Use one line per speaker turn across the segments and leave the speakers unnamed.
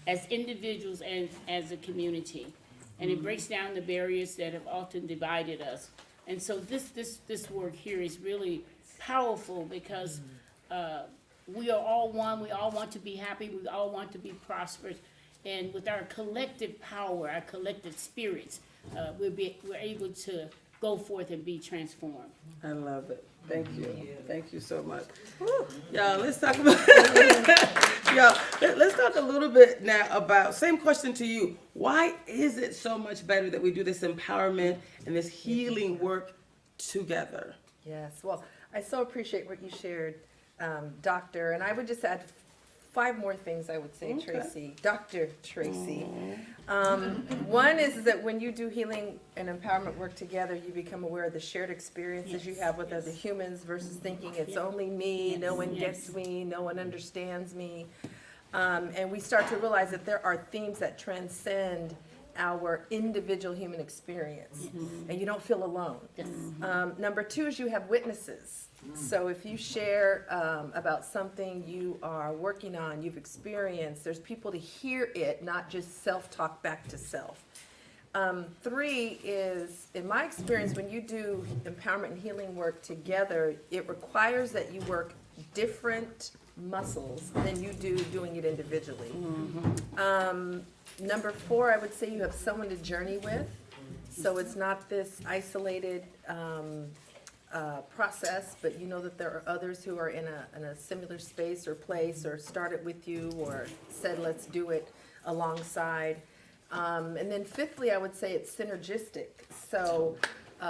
as individuals and as a community. And it breaks down the barriers that have often divided us. And so this work here is really powerful because we are all one. We all want to be happy. We all want to be prosperous. And with our collective power, our collective spirits, we're able to go forth and be transformed.
I love it. Thank you. Thank you so much. Woo. Y'all, let's talk about let's talk a little bit now about, same question to you. Why is it so much better that we do this empowerment and this healing work together?
Yes, well, I so appreciate what you shared, Doctor, and I would just add 5 more things I would say,
Okay.
Tracy, Dr. Tracy. One is that when you do healing and empowerment work together, you become aware of the shared experiences you have with other humans versus thinking it's only me, no one gets me, no one understands me. And we start to realize that there are themes that transcend our individual human experience, and you don't feel alone.
Yes.
Number 2 is you have witnesses. So if you share about something you are working on, you've experienced, there's people to hear it, not just self-talk back to self. 3 is, in my experience, when you do empowerment and healing work together, it requires that you work different muscles than you do doing it individually. Number 4, I would say you have someone to journey with. So it's not this isolated process, but you know that there are others who are in a similar space or place, or started with you, or said let's do it alongside. And then 5thly, I would say it's synergistic. So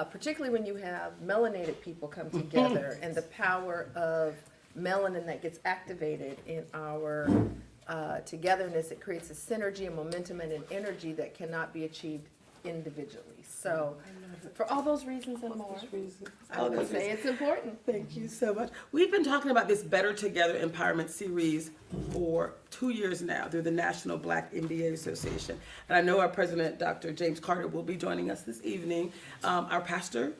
particularly when you have melanated people come together and the power of melanin that gets activated in our togetherness, it creates a synergy, a momentum, and an energy that cannot be achieved individually. So for all those reasons and more, I would say it's important.
Thank you so much. We've been talking about this Better Together Empowerment series for 2 years now through the National Black MBA Association. And I know our president, Dr. James Carter, will be joining us this evening. Our pastor,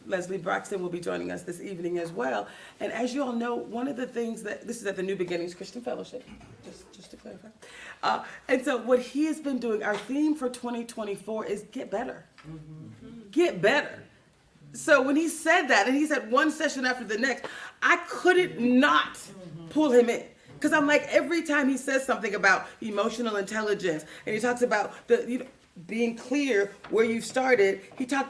Leslie Braxton, will be joining us this evening as well. And as you all know, one of the things that, this is at the New Beginnings Christian Fellowship, just to clarify. And so what he has been doing, our theme for 2024 is get better. Get better. So when he said that, and he said one session after the next, I couldn't not pull him in. Because I'm like, every time he says something about emotional intelligence, and he talks about being clear where you've started,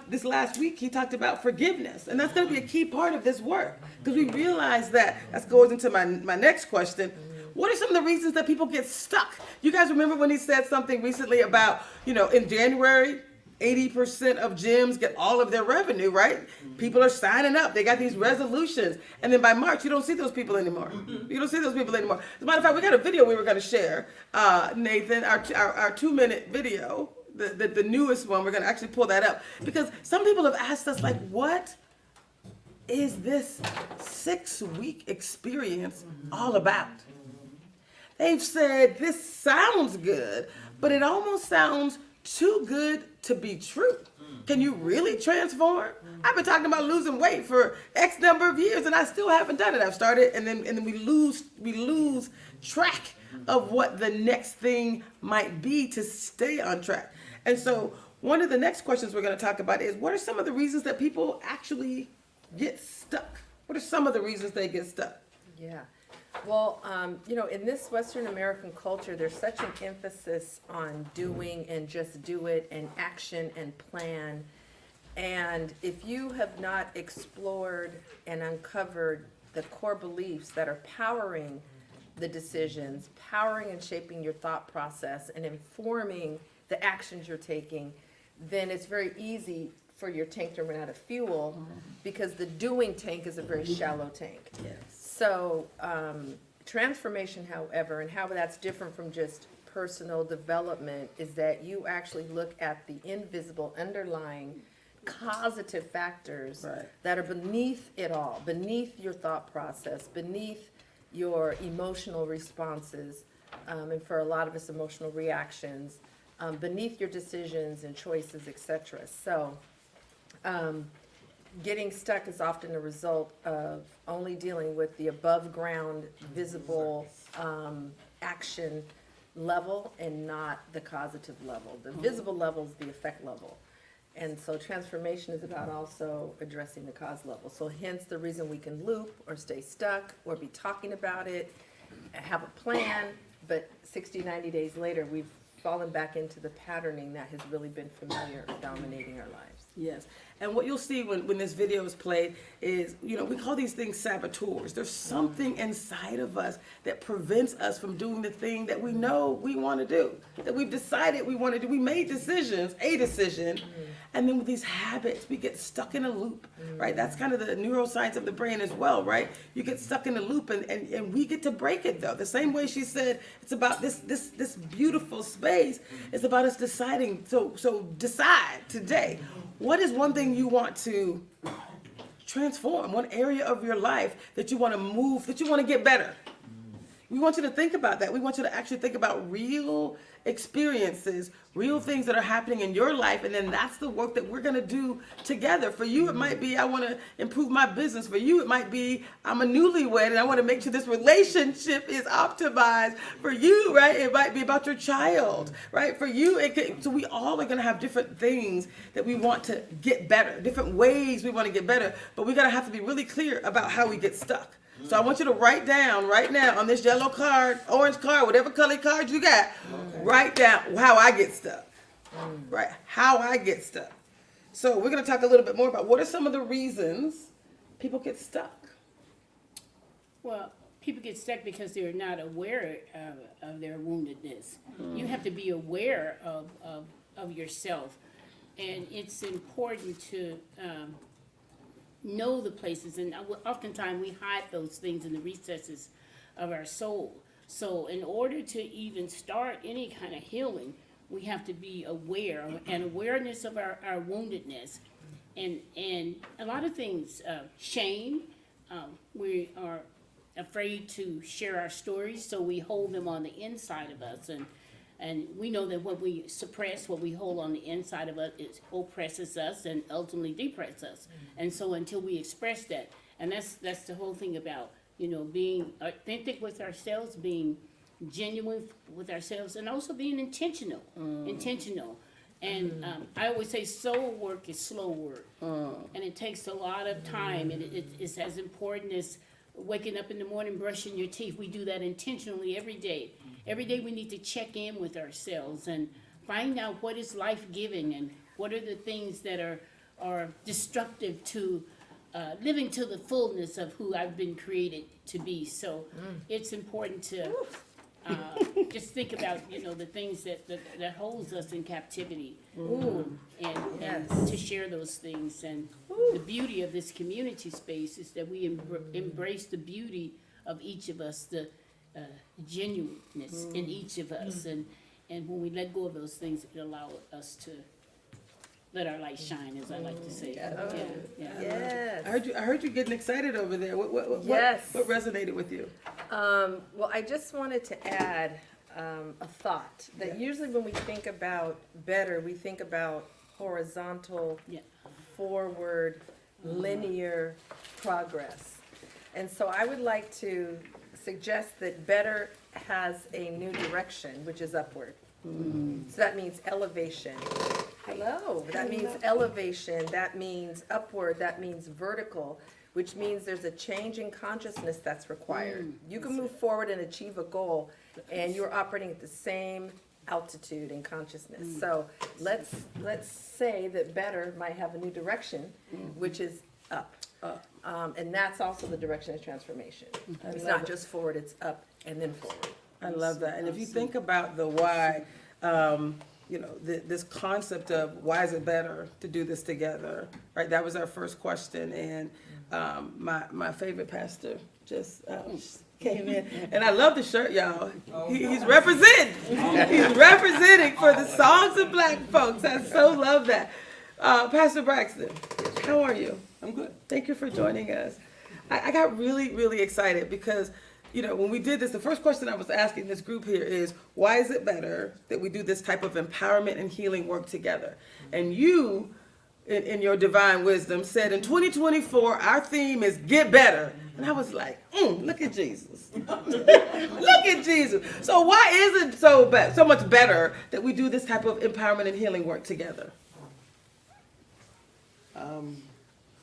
this last week, he talked about forgiveness. And that's going to be a key part of this work. Because we realize that goes into my next question. What are some of the reasons that people get stuck? You guys remember when he said something recently about, in January, 80% of gyms get all of their revenue, right? People are signing up. They got these resolutions. And then by March, you don't see those people anymore. You don't see those people anymore. As a matter of fact, we got a video we were going to share, Nathan, our 2-minute video, the newest one. We're going to actually pull that up. Because some people have asked us, like, what is this 6-week experience all about? They've said, this sounds good, but it almost sounds too good to be true. Can you really transform? I've been talking about losing weight for X number of years, and I still haven't done it. I've started, and then we lose track of what the next thing might be to stay on track. And so one of the next questions we're going to talk about is, what are some of the reasons that people actually get stuck? What are some of the reasons they get stuck?
Yeah. Well, in this Western American culture, there's such an emphasis on doing and just do it, and action and plan. And if you have not explored and uncovered the core beliefs that are powering the decisions, powering and shaping your thought process, and informing the actions you're taking, then it's very easy for your tank to run out of fuel, because the doing tank is a very shallow tank.
Yes.
So transformation, however, and how that's different from just personal development, is that you actually look at the invisible underlying causative factors that are beneath it all, beneath your thought process, beneath your emotional responses, and for a lot of us, emotional reactions, beneath your decisions and choices, etc. So getting stuck is often a result of only dealing with the above ground, visible action level and not the causative level. The visible level is the effect level. And so transformation is about also addressing the cause level. So hence the reason we can loop or stay stuck or be talking about it, have a plan, but 60, 90 days later, we've fallen back into the patterning that has really been familiar or dominating our lives.
Yes. And what you'll see when this video is played is, you know, we call these things saboteurs. There's something inside of us that prevents us from doing the thing that we know we want to do, that we've decided we want to do. We made decisions, a decision, and then with these habits, we get stuck in a loop, right? That's kind of the neuroscience of the brain as well, right? You get stuck in a loop, and we get to break it, though. The same way she said, it's about this beautiful space. It's about us deciding. So decide today. What is one thing you want to transform? One area of your life that you want to move, that you want to get better? We want you to think about that. We want you to actually think about real experiences, real things that are happening in your life, and then that's the work that we're going to do together. For you, it might be, I want to improve my business. For you, it might be, I'm a newlywed and I want to make sure this relationship is optimized. For you, right, it might be about your child, right? For you, so we all are going to have different things that we want to get better, different ways we want to get better, but we're going to have to be really clear about how we get stuck. So I want you to write down right now on this yellow card, orange card, whatever color card you got, write down how I get stuck, right? How I get stuck. So we're going to talk a little bit more about what are some of the reasons people get stuck.
Well, people get stuck because they're not aware of their woundedness. You have to be aware of yourself, and it's important to know the places, and oftentimes we hide those things in the recesses of our soul. So in order to even start any kind of healing, we have to be aware, and awareness of our woundedness. And a lot of things, shame, we are afraid to share our stories, so we hold them on the inside of us, and we know that what we suppress, what we hold on the inside of us, it oppresses us and ultimately depresses us. And so until we express that, and that's the whole thing about, you know, being authentic with ourselves, being genuine with ourselves, and also being intentional. And I always say soul work is slow work, and it takes a lot of time, and it's as important as waking up in the morning, brushing your teeth. We do that intentionally every day. Every day we need to check in with ourselves and find out what is life-giving and what are the things that are destructive to living to the fullness of who I've been created to be. So it's important to just think about, you know, the things that holds us in captivity, and to share those things. And the beauty of this community space is that we embrace the beauty of each of us, the genuineness in each of us, and when we let go of those things, it allows us to let our light shine, as I like to say.
Yes.
I heard you getting excited over there. What resonated with you?
Well, I just wanted to add a thought that usually when we think about better, we think about horizontal, forward, linear progress. And so I would like to suggest that better has a new direction, which is upward. So that means elevation. Hello. That means elevation. That means upward. That means vertical, which means there's a change in consciousness that's required. You can move forward and achieve a goal, and you're operating at the same altitude and consciousness. So let's say that better might have a new direction, which is up. And that's also the direction of transformation. It's not just forward, it's up and then forward.
I love that. And if you think about the why, you know, this concept of why is it better to do this together, right? That was our first question. And my favorite pastor just came in. And I love the shirt, y'all. He's representing. He's representing for the songs of Black folks. I so love that. Pastor Braxton, how are you?
I'm good.
Thank you for joining us. I got really, really excited because, you know, when we did this, the first question I was asking this group here is, why is it better that we do this type of empowerment and healing work together? And you, in your divine wisdom, said in 2024, our theme is get better. And I was like, look at Jesus. Look at Jesus. So why is it so much better that we do this type of empowerment and healing work together?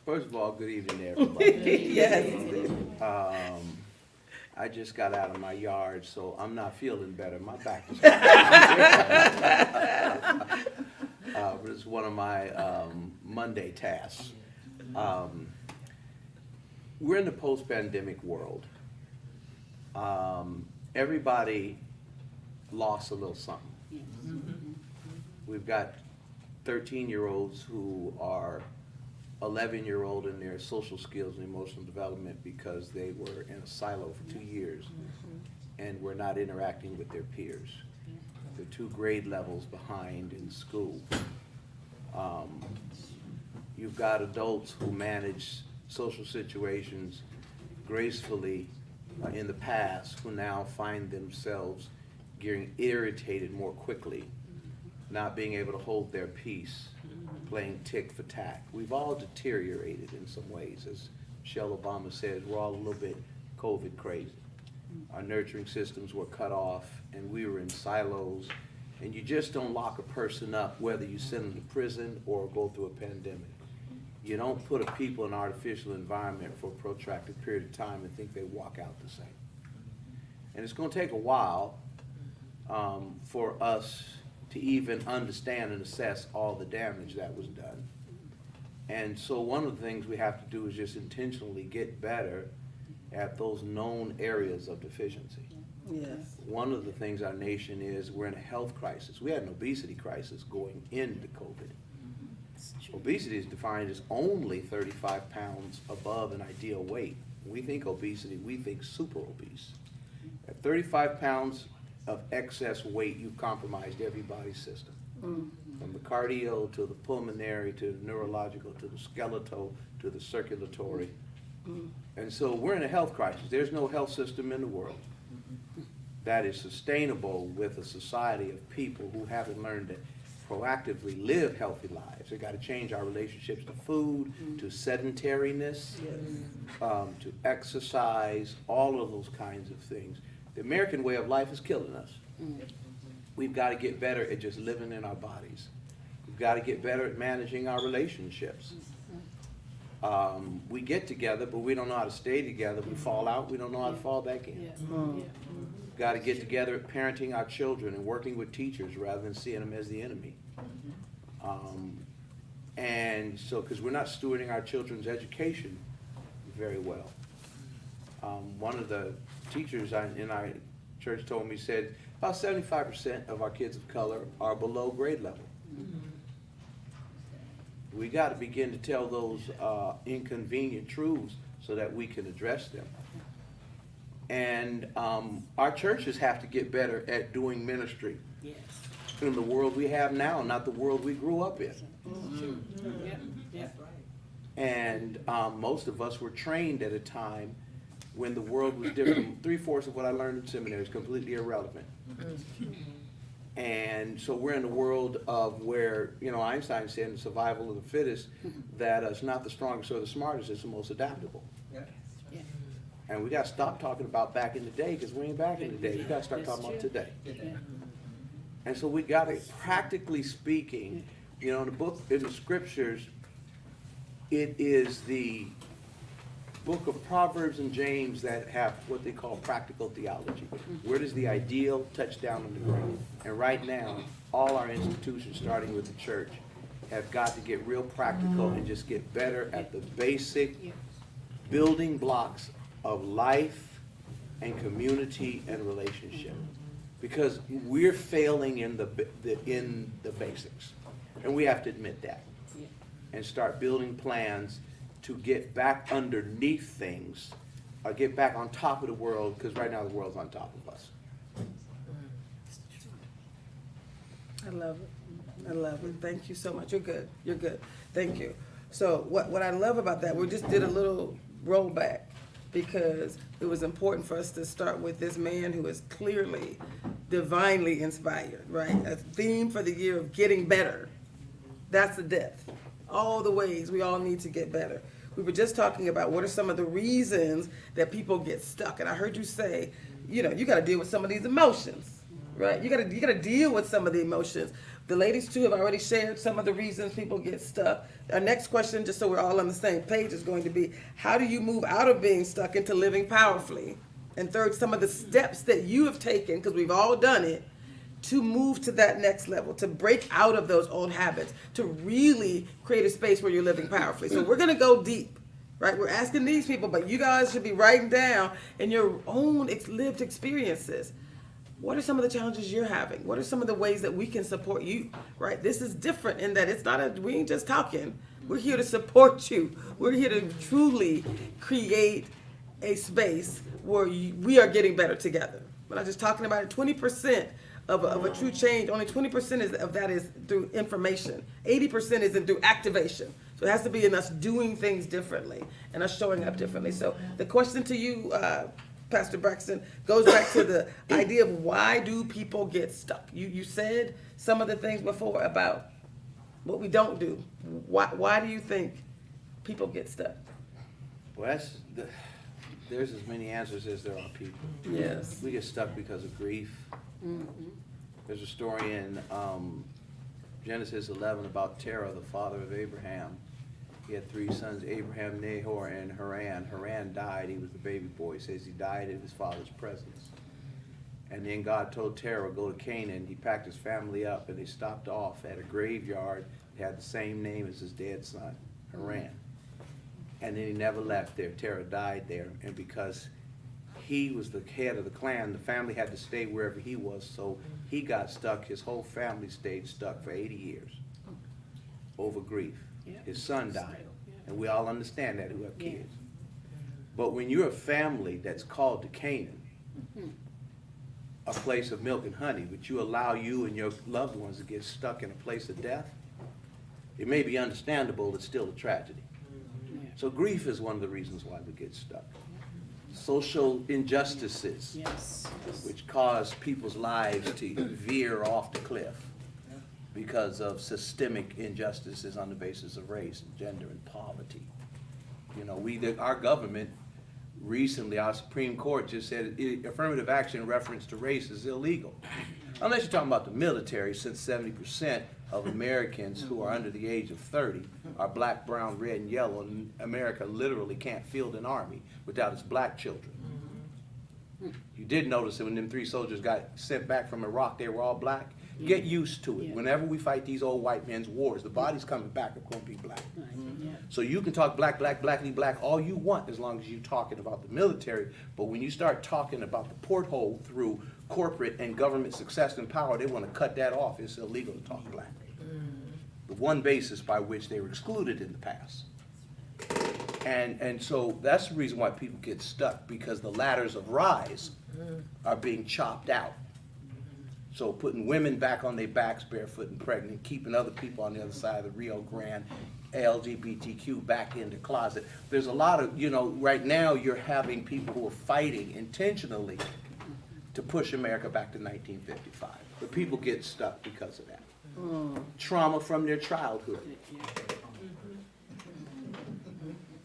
First of all, good evening to everybody.
Yes.
I just got out of my yard, so I'm not feeling better. My back is but it's one of my Monday tasks. We're in the post-pandemic world. Everybody lost a little something. We've got 13-year-olds who are 11-year-old in their social skills and emotional development because they were in a silo for 2 years and were not interacting with their peers. They're 2 grade levels behind in school. You've got adults who manage social situations gracefully in the past who now find themselves getting irritated more quickly, not being able to hold their peace, playing tick for tack. We've all deteriorated in some ways. As Michelle Obama says, we're all a little bit COVID crazy. Our nurturing systems were cut off and we were in silos, and you just don't lock a person up whether you send them to prison or go through a pandemic. You don't put a people in an artificial environment for a protracted period of time and think they walk out the same. And it's going to take a while for us to even understand and assess all the damage that was done. And so one of the things we have to do is just intentionally get better at those known areas of deficiency.
Yes.
One of the things our nation is, we're in a health crisis. We had an obesity crisis going into COVID. Obesity is defined as only 35 pounds above an ideal weight. We think obesity, we think super obese. At 35 pounds of excess weight, you've compromised everybody's system. From the cardio to the pulmonary to the neurological to the skeletal to the circulatory. And so we're in a health crisis. There's no health system in the world that is sustainable with a society of people who haven't learned to proactively live healthy lives. We've got to change our relationships to food, to sedentariness, to exercise, all of those kinds of things. The American way of life is killing us. We've got to get better at just living in our bodies. We've got to get better at managing our relationships. We get together, but we don't know how to stay together. We fall out, we don't know how to fall back in. We've got to get together at parenting our children and working with teachers rather than seeing them as the enemy. And so, because we're not stewarding our children's education very well. One of the teachers in our church told me, said, about 75% of our kids of color are below grade level. We got to begin to tell those inconvenient truths so that we can address them. And our churches have to get better at doing ministry in the world we have now, not the world we grew up in. And most of us were trained at a time when the world was different. 3/4 of what I learned in seminary is completely irrelevant. And so we're in a world of where, Einstein said in Survival of the Fittest that it's not the strongest or the smartest, it's the most adaptable. And we got to stop talking about back in the day, because we ain't back in the day. We got to start talking about today. And so we got to, practically speaking, in the book, in the scriptures, it is the book of Proverbs and James that have what they call practical theology. Where does the ideal touch down on the ground? And right now, all our institutions, starting with the church, have got to get real practical and just get better at the basic building blocks of life and community and relationship. Because we're failing in the basics. And we have to admit that. And start building plans to get back underneath things, or get back on top of the world, because right now the world's on top of us.
I love it. I love it. Thank you so much. You're good. You're good. Thank you. So what I love about that, we just did a little rollback because it was important for us to start with this man who is clearly divinely inspired, right? A theme for the year of getting better. That's the depth. All the ways we all need to get better. We were just talking about what are some of the reasons that people get stuck. And I heard you say, you got to deal with some of these emotions, right? You got to deal with some of the emotions. The ladies too have already shared some of the reasons people get stuck. Our next question, just so we're all on the same page, is going to be, how do you move out of being stuck into living powerfully? And third, some of the steps that you have taken, because we've all done it, to move to that next level, to break out of those old habits, to really create a space where you're living powerfully. So we're gonna go deep, right? We're asking these people, but you guys should be writing down in your own lived experiences. What are some of the challenges you're having? What are some of the ways that we can support you, right? This is different in that it's not we ain't just talking. We're here to support you. We're here to truly create a space where we are getting better together. We're not just talking about it. 20% of a true change, only 20% of that is through information. 80% is through activation. So it has to be in us doing things differently and us showing up differently. So the question to you, Pastor Braxton, goes back to the idea of why do people get stuck? You said some of the things before about what we don't do. Why do you think people get stuck?
Well, there's as many answers as there are people.
Yes.
We get stuck because of grief. There's a story in Genesis 11 about Terah, the father of Abraham. He had 3 sons, Abraham, Nahor, and Haran. Haran died. He was the baby boy. It says he died in his father's presence. And then God told Terah, go to Canaan. He packed his family up, and they stopped off at a graveyard. It had the same name as his dead son, Haran. And then he never left there. Terah died there. And because he was the head of the clan, the family had to stay wherever he was. So he got stuck. His whole family stayed stuck for 80 years over grief. His son died. And we all understand that who have kids. But when you're a family that's called to Canaan, a place of milk and honey, but you allow you and your loved ones to get stuck in a place of death, it may be understandable, it's still a tragedy. So grief is one of the reasons why we get stuck. Social injustices, which cause people's lives to veer off the cliff because of systemic injustices on the basis of race, gender, and poverty. Our government recently, our Supreme Court just said affirmative action in reference to race is illegal. Unless you're talking about the military, since 70% of Americans who are under the age of 30 are black, brown, red, and yellow, and America literally can't field an army without its black children. You did notice that when them 3 soldiers got sent back from Iraq, they were all black. Get used to it. Whenever we fight these old white men's wars, the bodies coming back are going to be black. So you can talk black, blackity black all you want as long as you're talking about the military. But when you start talking about the porthole through corporate and government success and power, they want to cut that off. It's illegal to talk black. The one basis by which they were excluded in the past. And so that's the reason why people get stuck, because the ladders of rise are being chopped out. So putting women back on their backs, barefoot and pregnant, keeping other people on the other side of the Rio Grande, LGBTQ back in the closet. There's a lot of, right now you're having people who are fighting intentionally to push America back to 1955. But people get stuck because of that. Trauma from their childhood.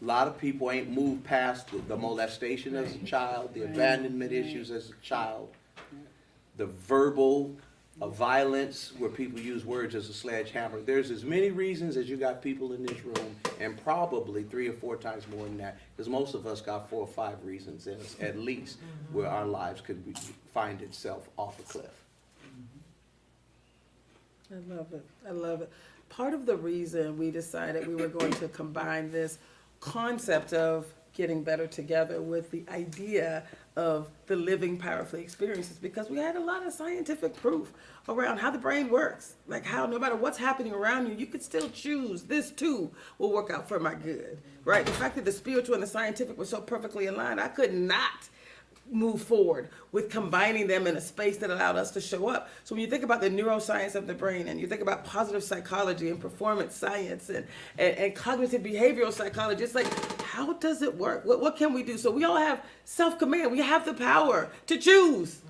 A lot of people ain't moved past the molestation as a child, the abandonment issues as a child, the verbal violence where people use words as a sledgehammer. There's as many reasons as you got people in this room, and probably 3 or 4 times more than that, because most of us got 4 or 5 reasons in us, at least, where our lives could find itself off a cliff.
I love it. I love it. Part of the reason we decided we were going to combine this concept of getting better together with the idea of the living powerfully experiences, because we had a lot of scientific proof around how the brain works, like how no matter what's happening around you, you could still choose this too will work out for my good, right? The fact that the spiritual and the scientific were so perfectly aligned, I could not move forward with combining them in a space that allowed us to show up. So when you think about the neuroscience of the brain, and you think about positive psychology and performance science and cognitive behavioral psychology, it's like, how does it work? What can we do? So we all have self-command. We have the power to choose.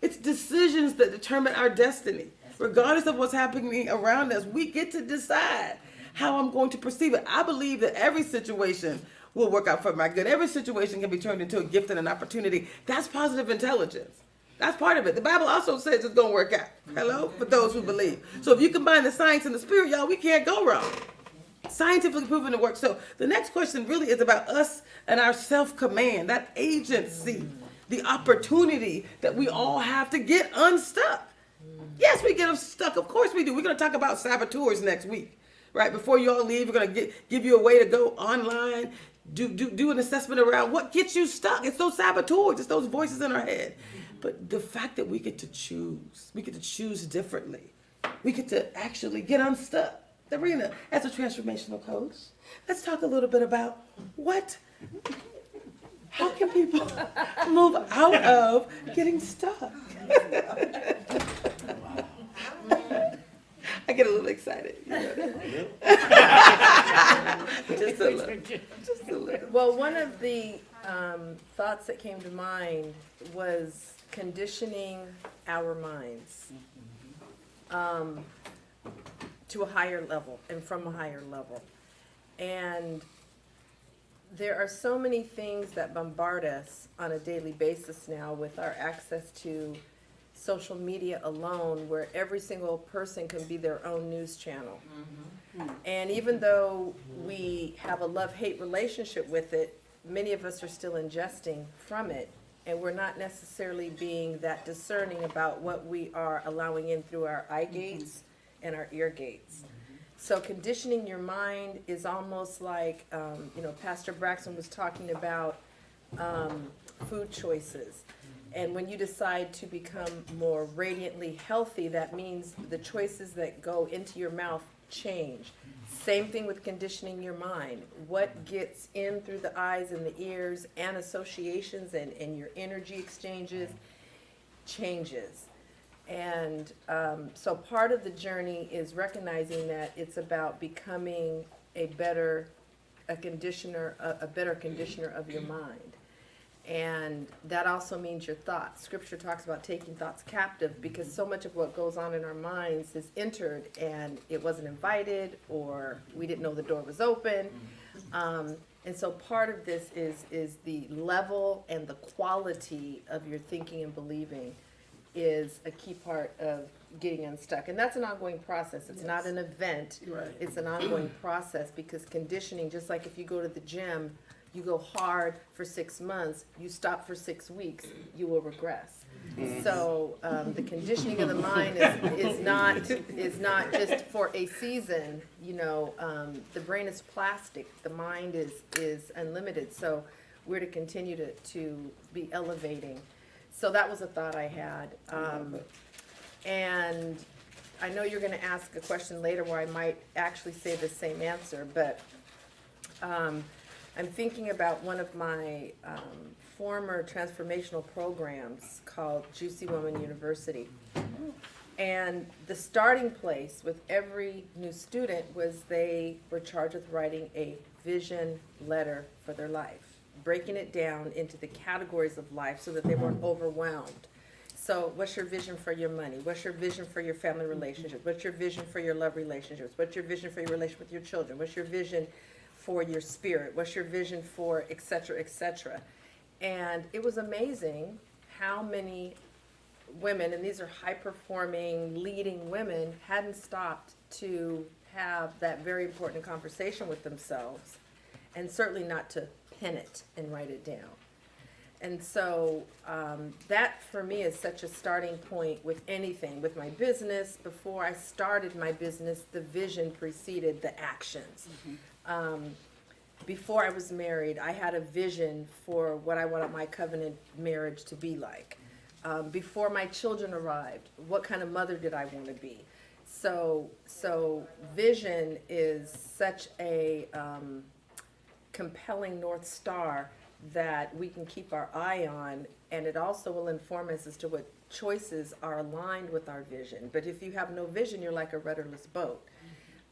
It's decisions that determine our destiny. Regardless of what's happening around us, we get to decide how I'm going to perceive it. I believe that every situation will work out for my good. Every situation can be turned into a gift and an opportunity. That's positive intelligence. That's part of it. The Bible also says it's going to work out. Hello? For those who believe. So if you combine the science and the spirit, y'all, we can't go wrong. Scientifically proven to work. So the next question really is about us and our self-command, that agency, the opportunity that we all have to get unstuck. Yes, we get stuck. Of course we do. We're going to talk about saboteurs next week. Right? Before you all leave, we're going to give you a way to go online, do an assessment around what gets you stuck. It's those saboteurs. It's those voices in our head. But the fact that we get to choose differently. We get to actually get unstuck. Serena, as a transformational coach, let's talk a little bit about how can people move out of getting stuck? I get a little excited. You know? Just a little.
Well, one of the thoughts that came to mind was conditioning our minds to a higher level and from a higher level. And there are so many things that bombard us on a daily basis now with our access to social media alone, where every single person can be their own news channel. And even though we have a love-hate relationship with it, many of us are still ingesting from it, and we're not necessarily being that discerning about what we are allowing in through our eye gates and our ear gates. So conditioning your mind is almost like, Pastor Braxton was talking about food choices. And when you decide to become more radiantly healthy, that means the choices that go into your mouth change. Same thing with conditioning your mind. What gets in through the eyes and the ears and associations and your energy exchanges changes. And so part of the journey is recognizing that it's about becoming a better conditioner of your mind. And that also means your thoughts. Scripture talks about taking thoughts captive, because so much of what goes on in our minds is entered and it wasn't invited, or we didn't know the door was open. And so part of this is the level and the quality of your thinking and believing is a key part of getting unstuck. And that's an ongoing process. It's not an event.
Right.
It's an ongoing process, because conditioning, just like if you go to the gym, you go hard for 6 months, you stop for 6 weeks, you will regress. So the conditioning of the mind is not just for a season. The brain is plastic. The mind is unlimited. So we're to continue to be elevating. So that was a thought I had. And I know you're going to ask a question later where I might actually say the same answer, but I'm thinking about one of my former transformational programs called Juicy Woman University. And the starting place with every new student was they were charged with writing a vision letter for their life, breaking it down into the categories of life so that they weren't overwhelmed. So what's your vision for your money? What's your vision for your family relationships? What's your vision for your love relationships? What's your vision for your relationship with your children? What's your vision for your spirit? What's your vision for et cetera, et cetera? And it was amazing how many women, and these are high-performing, leading women, hadn't stopped to have that very important conversation with themselves, and certainly not to pen it and write it down. And so that for me is such a starting point with anything. With my business, before I started my business, the vision preceded the actions. Before I was married, I had a vision for what I wanted my covenant marriage to be like. Before my children arrived, what kind of mother did I want to be? So vision is such a compelling North Star that we can keep our eye on, and it also will inform us as to what choices are aligned with our vision. But if you have no vision, you're like a rudderless boat.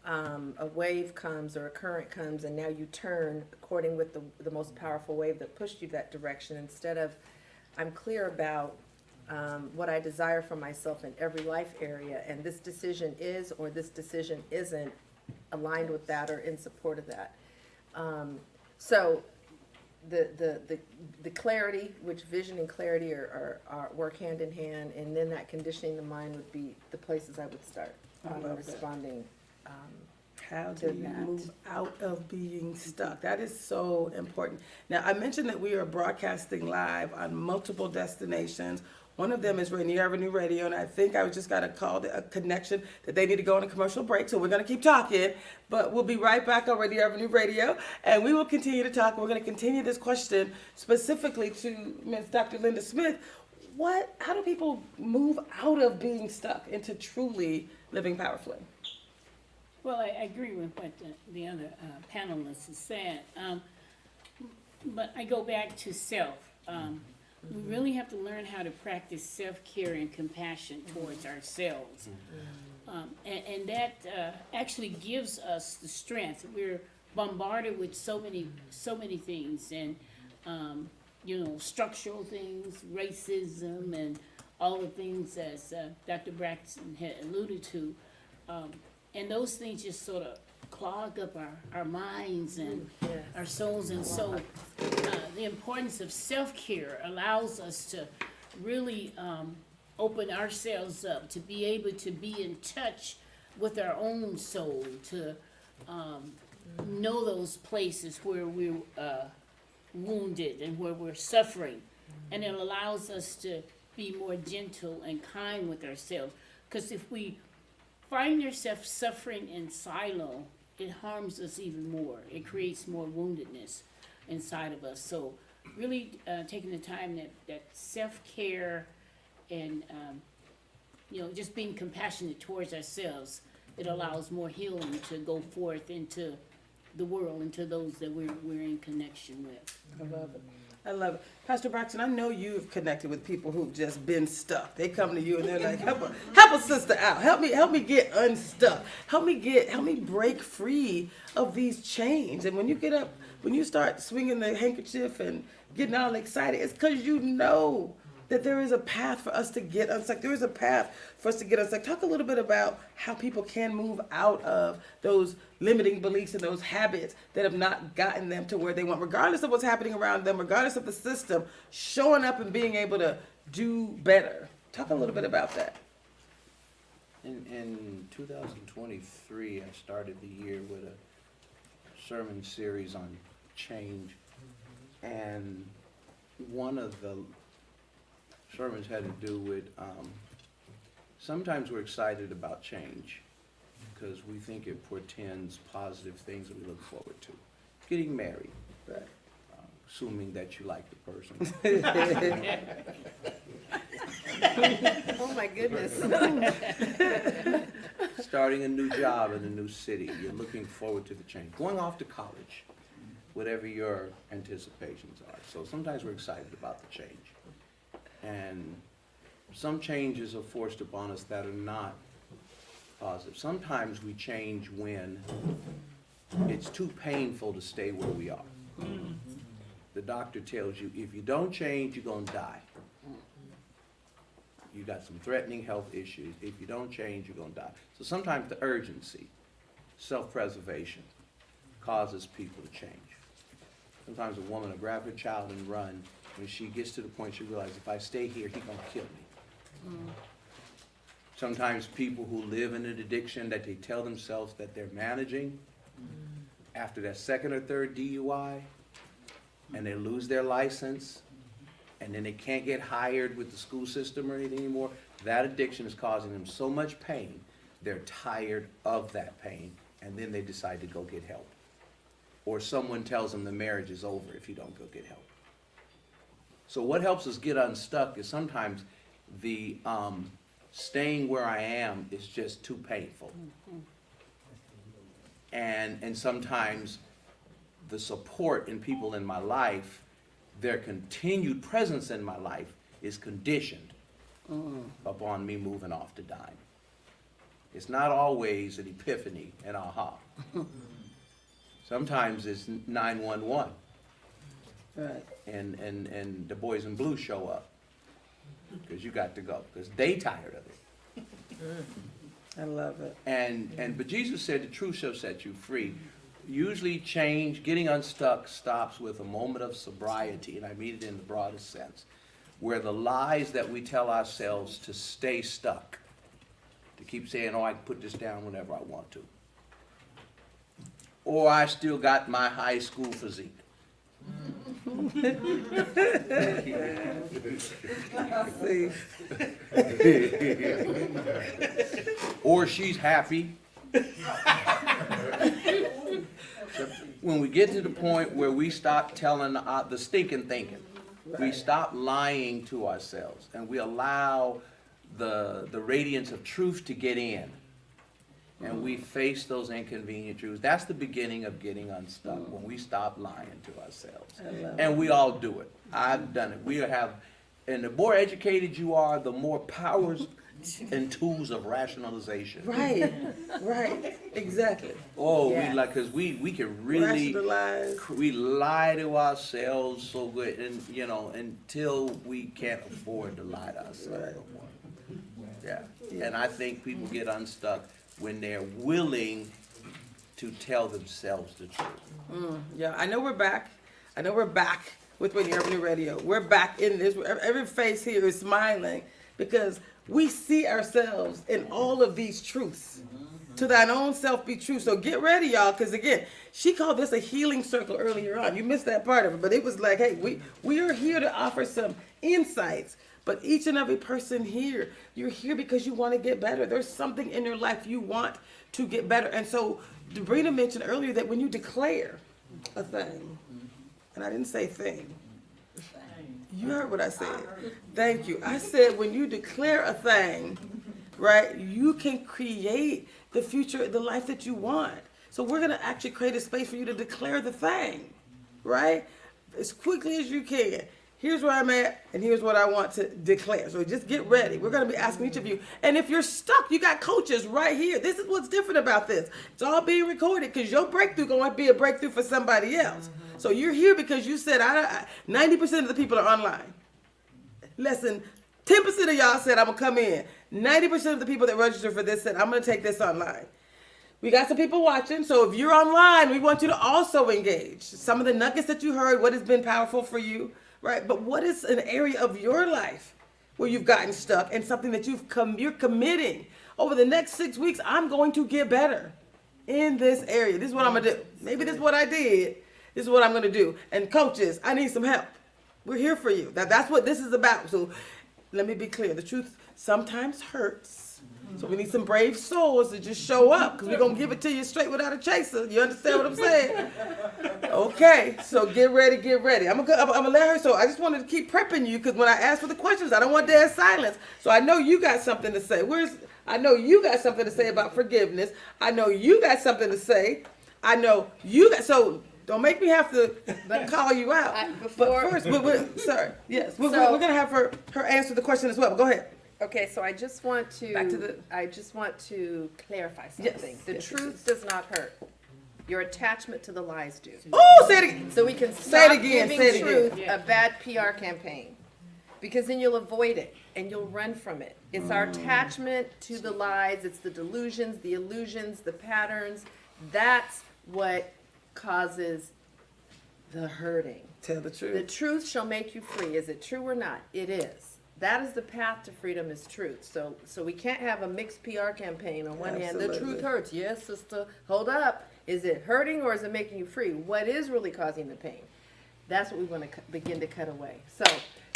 A wave comes or a current comes, and now you turn according with the most powerful wave that pushed you that direction, instead of I'm clear about what I desire for myself in every life area, and this decision is or this decision isn't aligned with that or in support of that. So the clarity, which vision and clarity are work hand in hand, and then that conditioning the mind would be the places I would start
I love that.
responding.
How
to
do you
that.
move out of being stuck? That is so important. Now, I mentioned that we are broadcasting live on multiple destinations. One of them is Rainier Avenue Radio, and I think I just got a call, a connection that they need to go on a commercial break, so we're going to keep talking, but we'll be right back on Rainier Avenue Radio, and we will continue to talk. We're going to continue this question specifically to Ms. Dr. Linda Smith. How do people move out of being stuck into truly living powerfully?
Well, I agree with what the other panelists have said, but I go back to self. We really have to learn how to practice self-care and compassion towards ourselves. And that actually gives us the strength. We're bombarded with so many things, and structural things, racism, and all the things as Dr. Braxton had alluded to. And those things just sort of clog up our minds and our souls. And so the importance of self-care allows us to really open ourselves up, to be able to be in touch with our own soul, to know those places where we're wounded and where we're suffering. And it allows us to be more gentle and kind with ourselves. Because if we find yourself suffering in silo, it harms us even more. It creates more woundedness inside of us. So really taking the time that self-care and just being compassionate towards ourselves, it allows more healing to go forth into the world, into those that we're in connection with.
I love it. I love it. Pastor Braxton, I know you've connected with people who've just been stuck. They come to you and they're like, help a sister out. Help me get unstuck. Help me break free of these chains. And when you start swinging the handkerchief and getting all excited, it's because you know that there is a path for us to get unstuck. There is a path for us to get unstuck. Talk a little bit about how people can move out of those limiting beliefs and those habits that have not gotten them to where they want, regardless of what's happening around them, regardless of the system, showing up and being able to do better. Talk a little bit about that.
In 2023, I started the year with a sermon series on change, and one of the sermons had to do with sometimes we're excited about change because we think it portends positive things that we look forward to. Getting married,
Right.
Assuming that you like the person.
Oh, my goodness.
Starting a new job in a new city, you're looking forward to the change. Going off to college, whatever your anticipations are. So sometimes we're excited about the change. And some changes are forced upon us that are not positive. Sometimes we change when it's too painful to stay where we are. The doctor tells you, if you don't change, you're gonna die. You got some threatening health issues. If you don't change, you're gonna die. So sometimes the urgency, self-preservation, causes people to change. Sometimes a woman will grab her child and run when she gets to the point she realizes, if I stay here, he's gonna kill me. Sometimes people who live in an addiction that they tell themselves that they're managing, after that second or third DUI, and they lose their license, and then they can't get hired with the school system or anything anymore, that addiction is causing them so much pain, they're tired of that pain, and then they decide to go get help. Or someone tells them the marriage is over if you don't go get help. So what helps us get unstuck is sometimes the staying where I am is just too painful. And sometimes the support in people in my life, their continued presence in my life is conditioned upon me moving off the dime. It's not always an epiphany and aha. Sometimes it's 911.
Right.
And the boys in blue show up because you got to go because they tired of it.
I love it.
But Jesus said the truth shall set you free. Usually change, getting unstuck stops with a moment of sobriety, and I mean it in the broadest sense, where the lies that we tell ourselves to stay stuck, to keep saying, oh, I can put this down whenever I want to. Or I still got my high school physique.
See,
Or she's happy. When we get to the point where we stop telling the stinking thinking, we stop lying to ourselves, and we allow the radiance of truth to get in, and we face those inconvenient truths. That's the beginning of getting unstuck, when we stop lying to ourselves. And we all do it. I've done it. And the more educated you are, the more powers and tools of rationalization.
right, exactly.
Oh,
Yes.
because we can really,
Rationalize.
we lie to ourselves so good, and until we can't afford to lie to ourselves
Right.
no more. Yeah, and I think people get unstuck when they're willing to tell themselves the truth.
Yeah, I know we're back. With Whitney Urban Radio. We're back in this. Every face here is smiling because we see ourselves in all of these truths. To thine own self be true. So get ready, y'all, because again, she called this a healing circle earlier on. You missed that part of it, but it was like, hey, we are here to offer some insights. But each and every person here, you're here because you want to get better. There's something in your life you want to get better. And so Sabrina mentioned earlier that when you declare a thing, and I didn't say thing. You heard what I said. Thank you. I said when you declare a thing, right, you can create the future, the life that you want. So we're going to actually create a space for you to declare the thing, right? As quickly as you can. Here's where I'm at, and here's what I want to declare. So just get ready. We're going to be asking each of you. And if you're stuck, you got coaches right here. This is what's different about this. It's all being recorded because your breakthrough going to be a breakthrough for somebody else. So you're here because you said 90% of the people are online. Less than 10% of y'all said I'm going to come in. 90% of the people that registered for this said I'm going to take this online. We got some people watching, so if you're online, we want you to also engage. Some of the nuggets that you heard, what has been powerful for you, right? But what is an area of your life where you've gotten stuck and something that you're committing over the next 6 weeks? I'm going to get better in this area. This is what I'm gonna do. Maybe this is what I did. This is what I'm gonna do. And coaches, I need some help. We're here for you. That's what this is about. So let me be clear. The truth sometimes hurts. So we need some brave souls to just show up because we're going to give it to you straight without a chaser. You understand what I'm saying? Okay, so get ready. I'm gonna let her, so I just wanted to keep prepping you because when I ask for the questions, I don't want dead silence. So I know you got something to say. I know you got something to say about forgiveness. I know you got something to say. So don't make me have to call you out. But first, sorry, yes, we're going to have her answer the question as well. But go ahead.
Okay, so I just want to clarify something. The truth does not hurt. Your attachment to the lies do.
Oh, say it again.
So we can
Say it
stop
again,
giving
say it
truth
again.
a bad PR campaign, because then you'll avoid it and you'll run from it. It's our attachment to the lies. It's the delusions, the illusions, the patterns. That's what causes the hurting.
Tell the truth.
The truth shall make you free. Is it true or not? It is. That is the path to freedom, is truth. So we can't have a mixed PR campaign. On one hand, the
Absolutely.
truth hurts. Yes, sister. Hold up. Is it hurting or is it making you free? What is really causing the pain? That's what we want to begin to cut away. So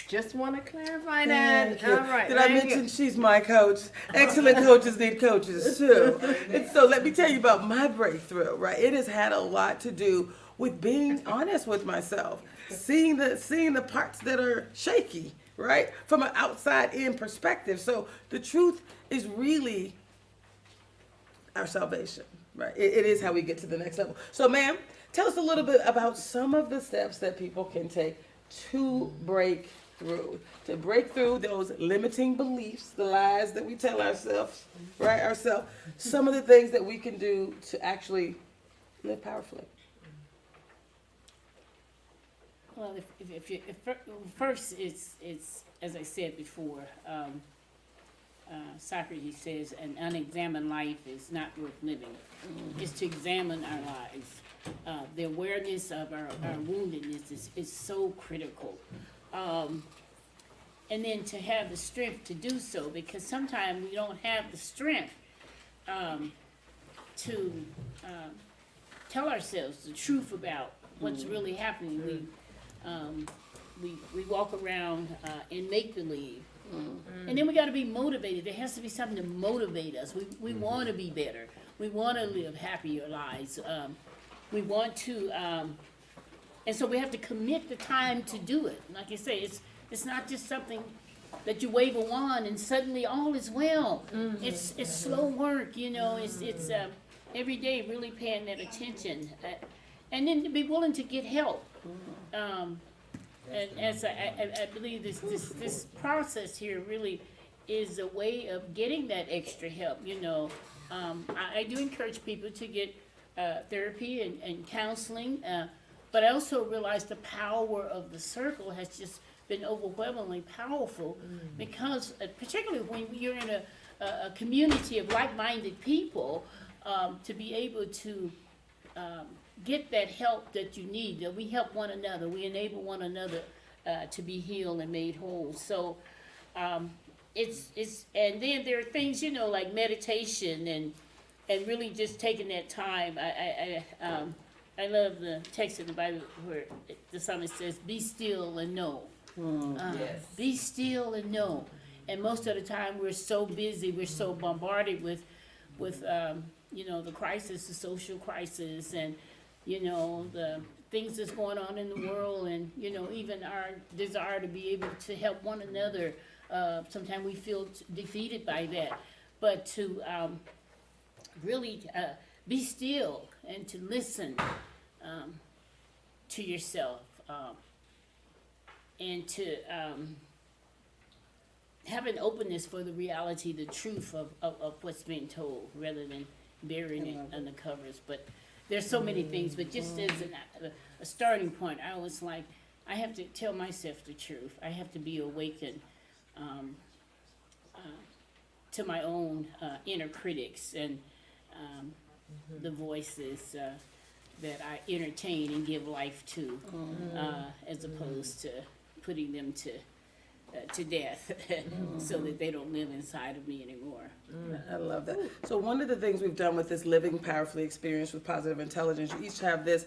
just want to clarify that.
Thank you.
All right.
Did I
thank
mention
you.
she's my coach? Excellent coaches need coaches too. And so let me tell you about my breakthrough, right? It has had a lot to do with being honest with myself, seeing the parts that are shaky, right? From an outside in perspective. So the truth is really our salvation, right? It is how we get to the next level. So ma'am, tell us a little bit about some of the steps that people can take to break through those limiting beliefs, the lies that we tell ourselves, right? Some of the things that we can do to actually live powerfully.
Well, first, it's as I said before, Socrates says, an unexamined life is not worth living. Is to examine our lives. The awareness of our woundedness is so critical. And then to have the strength to do so, because sometimes we don't have the strength to tell ourselves the truth about what's really happening. We walk around in make-believe. And then we gotta be motivated. There has to be something to motivate us. We wanna be better. We wanna live happier lives. We want to, and so we have to commit the time to do it. Like I say, it's not just something that you wave a wand and suddenly all is well. It's slow work, you know, it's every day really paying that attention. And then to be willing to get help. And as I believe this process here really is a way of getting that extra help, you know. I do encourage people to get therapy and counseling, but I also realize the power of the circle has just been overwhelmingly powerful because, particularly when you're in a community of like-minded people, to be able to get that help that you need, that we help one another, we enable one another to be healed and made whole. So it's and then there are things, you know, like meditation and really just taking that time. I love the text in the Bible where the psalmist says, "Be still and know."
Yes.
Be still and know. And most of the time we're so busy, we're so bombarded with you know, the crisis, the social crisis, and you know, the things that's going on in the world, and you know, even our desire to be able to help one another. Sometimes we feel defeated by that, but to really be still and to listen to yourself, and to have an openness for the reality, the truth of what's being told, rather than burying it under covers. But there's so many things, but just as a starting point, I was like, I have to tell myself the truth. I have to be awakened to my own inner critics and the voices that I entertain and give life to, as opposed to putting them to death so that they don't live inside of me anymore.
I love that. So one of the things we've done with this Living Powerfully experience with Positive Intelligence, you each have this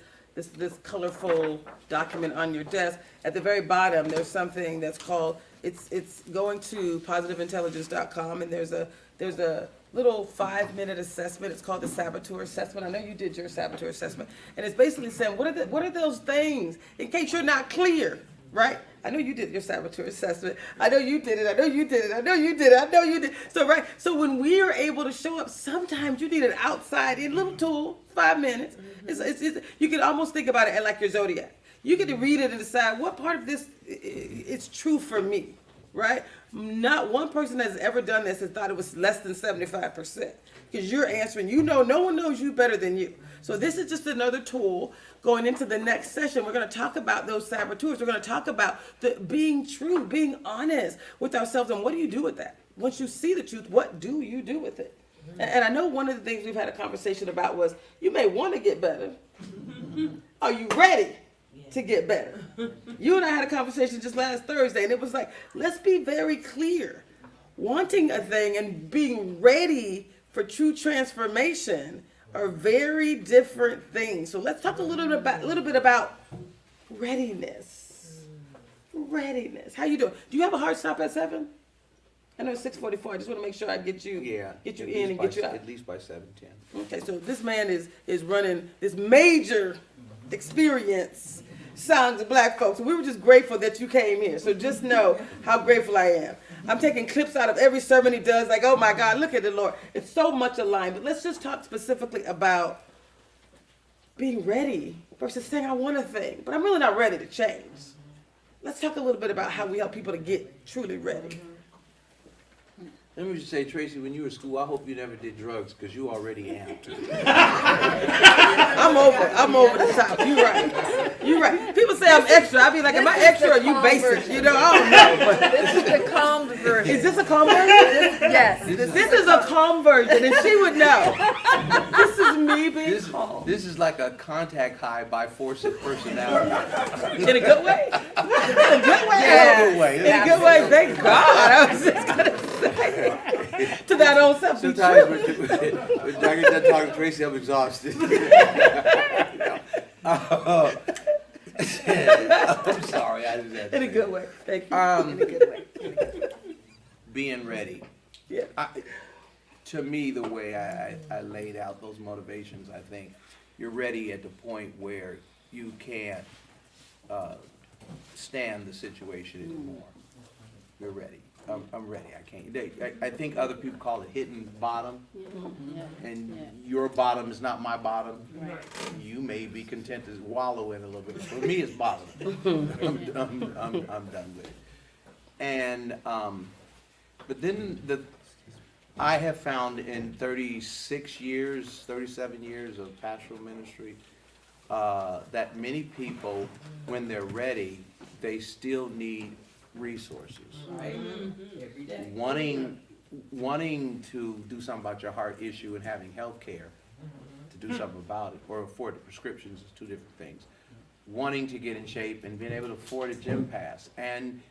colorful document on your desk. At the very bottom, there's something that's called, it's going to positiveintelligence.com, and there's a little 5-minute assessment. It's called the Saboteur Assessment. I know you did your Saboteur Assessment, and it's basically saying what are those things in case you're not clear, right? I know you did your Saboteur Assessment. I know you did it. I know you did it. I know you did it. I know you did. So right. So when we are able to show up, sometimes you need an outside in little tool, 5 minutes. It's you can almost think about it like your zodiac. You get to read it and decide what part of this is true for me, right? Not one person has ever done this and thought it was less than 75%, because you're answering. You know, no one knows you better than you. So this is just another tool. Going into the next session, we're going to talk about those saboteurs. We're going to talk about being true, being honest with ourselves, and what do you do with that? Once you see the truth, what do you do with it? And I know one of the things we've had a conversation about was, you may want to get better. Are you ready to get better? You and I had a conversation just last Thursday, and it was like, let's be very clear. Wanting a thing and being ready for true transformation are very different things. So let's talk a little bit about readiness. Readiness. How you doing? Do you have a hard stop at 7? I know it's 6:44. I just want to make sure I get you in and get you out.
At least by 7:10.
Okay, so this man is running this major experience, Songs of Black Folks. We were just grateful that you came here. So just know how grateful I am. I'm taking clips out of every sermon he does, like, oh my God, look at the Lord. It's so much aligned. But let's just talk specifically about being ready versus saying I want a thing, but I'm really not ready to change. Let's talk a little bit about how we help people to get truly ready.
Let me just say, Tracy, when you were in school, I hope you never did drugs, because you already am.
I'm over the top. You're right. People say I'm extra. I be like, am I extra or you basic? You know, I don't know. But
This is the calmed version.
is this a calm version?
Yes.
This is a calm version, and she would know. This is me being calm.
This is like a contact high by force of personality.
In a good way. In a good way.
Yeah.
In a good way.
In a good way. Thank God. I was just gonna say. To that old self be
Sometimes
true.
when I get done talking to Tracy, I'm exhausted. I'm sorry, I didn't have to
In a
say
good
that.
way. Thank you.
In a good way.
Being ready.
Yeah.
To me, the way I laid out those motivations, I think you're ready at the point where you can't stand the situation anymore. You're ready. I'm ready. I can't. I think other people call it hitting bottom, and your bottom is not my bottom.
Right.
You may be content to wallow in a little bit. For me, it's bottom. I'm done with it. And but then I have found in 37 years of pastoral ministry, that many people, when they're ready, they still need resources.
Every day.
Wanting to do something about your heart issue and having health care to do something about it, or afford the prescriptions is two different things. Wanting to get in shape and being able to afford a gym pass and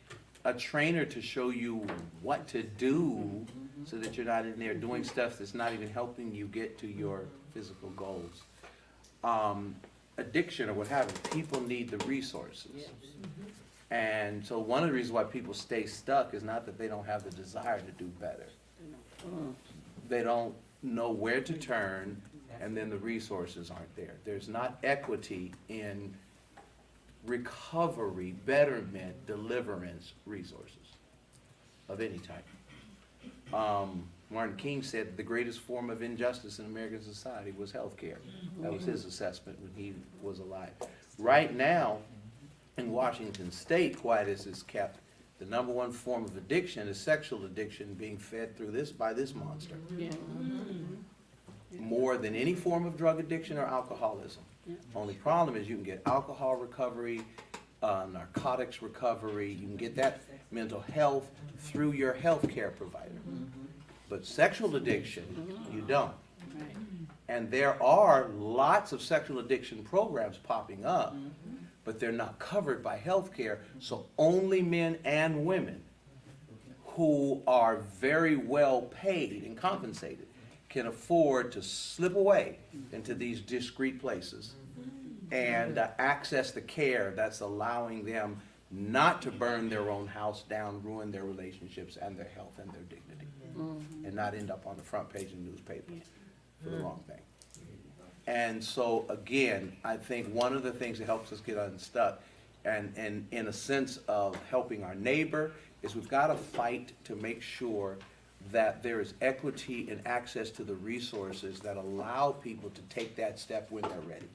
a trainer to show you what to do so that you're not in there doing stuff that's not even helping you get to your physical goals. Addiction or what have you, people need the resources. And so one of the reasons why people stay stuck is not that they don't have the desire to do better. They don't know where to turn, and then the resources aren't there. There's not equity in recovery, betterment, deliverance resources of any type. Martin King said the greatest form of injustice in American society was health care. That was his assessment when he was alive. Right now, in Washington State, quiet as it's kept, the number one form of addiction is sexual addiction being fed through by this monster.
Yeah.
More than any form of drug addiction or alcoholism. Only problem is you can get alcohol recovery, narcotics recovery, you can get that mental health through your health care provider. But sexual addiction, you don't.
Right.
And there are lots of sexual addiction programs popping up, but they're not covered by health care, so only men and women who are very well paid and compensated can afford to slip away into these discreet places and access the care that's allowing them not to burn their own house down, ruin their relationships and their health and their dignity, and not end up on the front page of the newspaper for the wrong thing. And so, again, I think one of the things that helps us get unstuck, and in a sense of helping our neighbor, is we've got to fight to make sure that there is equity and access to the resources that allow people to take that step when they're ready.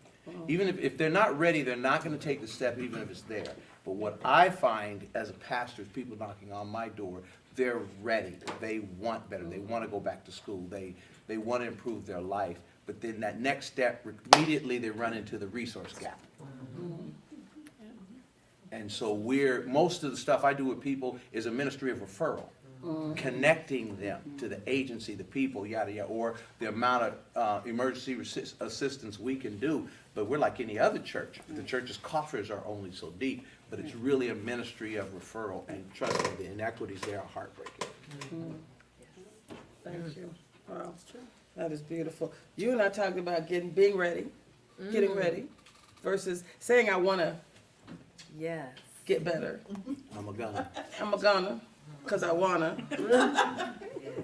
Even if they're not ready, they're not going to take the step even if it's there. But what I find as a pastor is people knocking on my door, they're ready. They want better. They want to go back to school. They want to improve their life. But then that next step, immediately they run into the resource gap. And so most of the stuff I do with people is a ministry of referral, connecting them to the agency, the people, yada, yada, or the amount of emergency assistance we can do. But we're like any other church. The church's coffers are only so deep, but it's really a ministry of referral. And trust me, the inequities there are heartbreaking.
Thank you. Wow. That is beautiful. You and I talked about being ready, getting ready, versus saying I want to
Yes.
get better.
I'm a gunner.
I'm a gonna, because I wanna.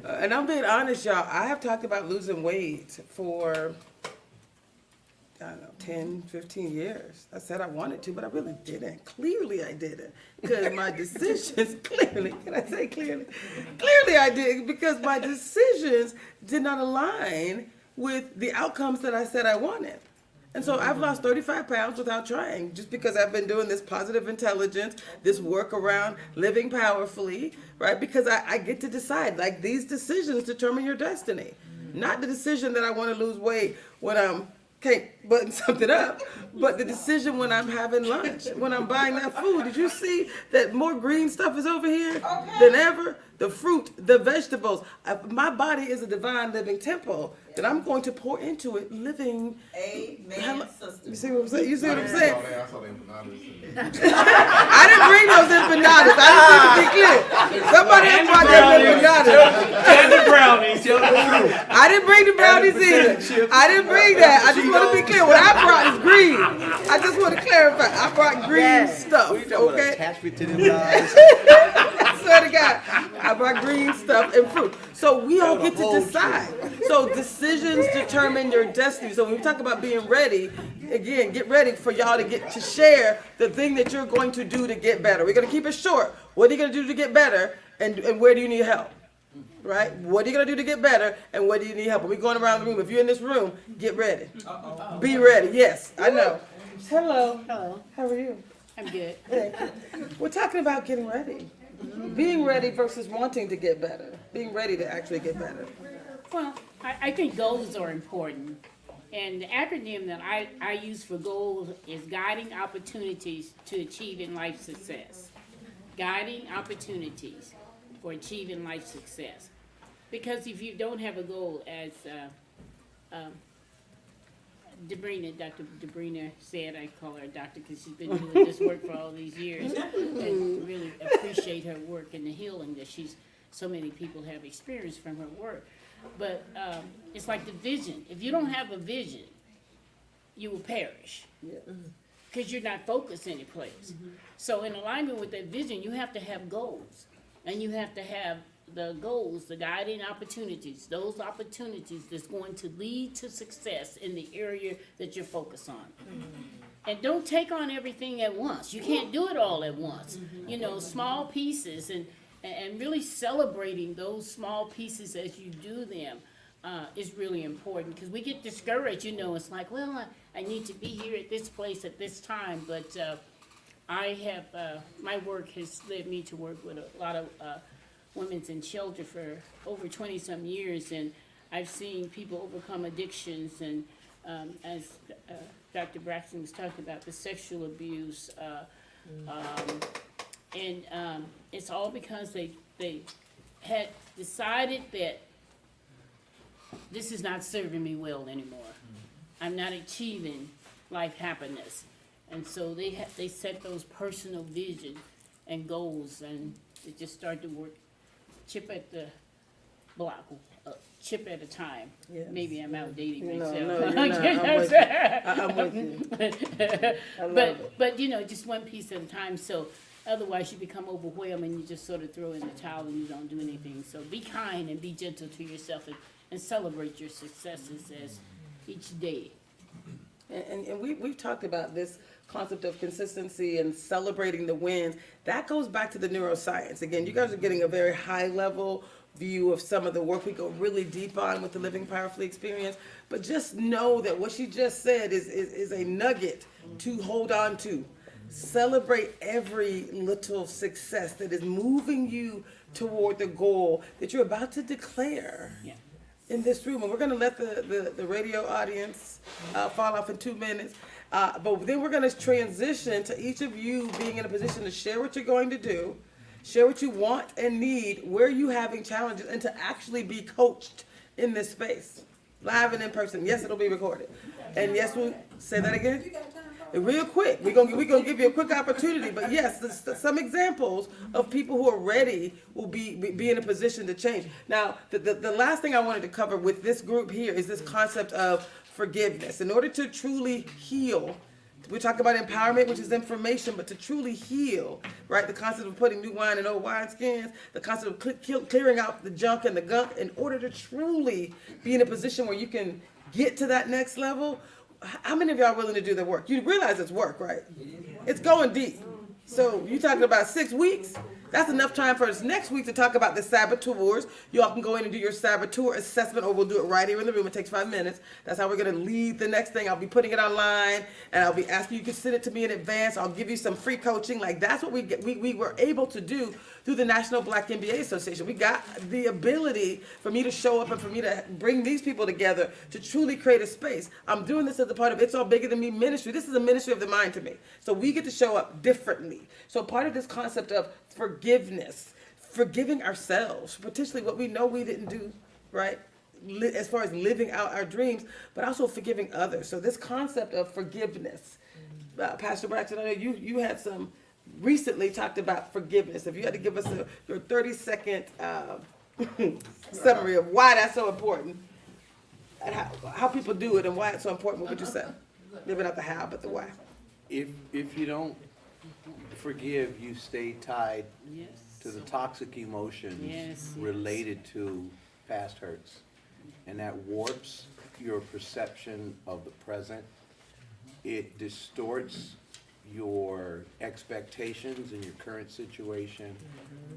And I'm being honest, y'all. I have talked about losing weight for, I don't know, 10, 15 years. I said I wanted to, but I really didn't. Clearly I didn't. Because my decisions, clearly, can I say clearly? Clearly I did, because my decisions did not align with the outcomes that I said I wanted. And so I've lost 35 pounds without trying, just because I've been doing this positive intelligence, this work around living powerfully, right? Because I get to decide, like, these decisions determine your destiny. Not the decision that I want to lose weight when I'm can't button something up, but the decision when I'm having lunch, when I'm buying that food. Did you see that more green stuff is over here than ever? The fruit, the vegetables. My body is a divine living temple that I'm going to pour into it living.
Amen, sister.
You see what I'm saying? You see what I'm saying?
I saw the empanadas.
I didn't bring those empanadas. I just want to be clear. Somebody else brought them empanadas.
And the brownies.
I didn't bring the brownies either. I didn't bring that. I just want to be clear. What I brought is green. I just want to clarify. I brought green stuff.
We talking about
Okay?
attachment to them guys.
I swear to God, I brought green stuff and fruit. So we all get to decide. So decisions determine your destiny. So when we talk about being ready, again, get ready for y'all to get to share the thing that you're going to do to get better. We're going to keep it short. What are you going to do to get better, and where do you need help? Right? What are you going to do to get better, and where do you need help? When we're going around the room, if you're in this room, get ready. Be ready. Yes, I know. Hello.
Hello,
How are you?
I'm good.
We're talking about getting ready. Being ready versus wanting to get better. Being ready to actually get better.
Well, I think goals are important. And the acronym that I use for goals is guiding opportunities to achieving life success. Guiding opportunities for achieving life success. Because if you don't have a goal, as Dr. Debrina said, I call her a doctor because she's been doing this work for all these years, and really appreciate her work and the healing that so many people have experienced from her work. But it's like the vision. If you don't have a vision, you will perish because you're not focused any place. So in alignment with that vision, you have to have goals, and you have to have the goals, the guiding opportunities, those opportunities that's going to lead to success in the area that you're focused on. And don't take on everything at once. You can't do it all at once. You know, small pieces, and really celebrating those small pieces as you do them is really important, because we get discouraged. You know, it's like, well, I need to be here at this place at this time, but I have, my work has led me to work with a lot of women and children for over 20-some years, and I've seen people overcome addictions, and as Dr. Braxton was talking about, the sexual abuse, and it's all because they had decided that this is not serving me well anymore. I'm not achieving life happiness, and so they set those personal vision and goals, and they just start to work chip at the block, chip at a time.
Yes.
Maybe I'm outdating myself.
No, you're not. I'm with you. I love it.
But you know, just one piece at a time. So otherwise, you become overwhelmed and you just sort of throw in the towel and you don't do anything. So be kind and be gentle to yourself, and celebrate your successes as each day.
And we've talked about this concept of consistency and celebrating the wins. That goes back to the neuroscience. Again, you guys are getting a very high level view of some of the work we go really deep on with the Living Powerfully experience. But just know that what she just said is a nugget to hold on to. Celebrate every little success that is moving you toward the goal that you're about to declare.
Yeah.
In this room, and we're going to let the radio audience fall off in 2 minutes, but then we're going to transition to each of you being in a position to share what you're going to do, share what you want and need, where you having challenges, and to actually be coached in this space, live and in person. Yes, it'll be recorded, and yes, we'll say that again. Real quick, we're gonna give you a quick opportunity, but yes, some examples of people who are ready will be in a position to change. Now, the last thing I wanted to cover with this group here is this concept of forgiveness. In order to truly heal, we talk about empowerment, which is information, but to truly heal, right? The concept of putting new wine in old wineskins, the concept of clearing out the junk and the gunk, in order to truly be in a position where you can get to that next level. How many of y'all are willing to do the work? You realize it's work, right? It's going deep. So you talking about 6 weeks? That's enough time for us next week to talk about the saboteurs. You all can go in and do your saboteur assessment, or we'll do it right here in the room. It takes 5 minutes. That's how we're going to lead the next thing. I'll be putting it online, and I'll be asking you to send it to me in advance. I'll give you some free coaching. Like, that's what we were able to do through the National Black MBA Association. We got the ability for me to show up and for me to bring these people together to truly create a space. I'm doing this as a part of It's All Bigger Than Me ministry. This is a ministry of the mind to me. So we get to show up differently. So part of this concept of forgiveness, forgiving ourselves, potentially what we know we didn't do, right? As far as living out our dreams, but also forgiving others. So this concept of forgiveness, Pastor Braxton, I know you had some recently talked about forgiveness. If you had to give us your 30-second summary of why that's so important, and how people do it and why it's so important, what would you say? Maybe not the how, but the why.
If you don't forgive, you stay tied
Yes.
to the toxic emotions
Yes,
related to past hurts. And that warps your perception of the present. It distorts your expectations in your current situation.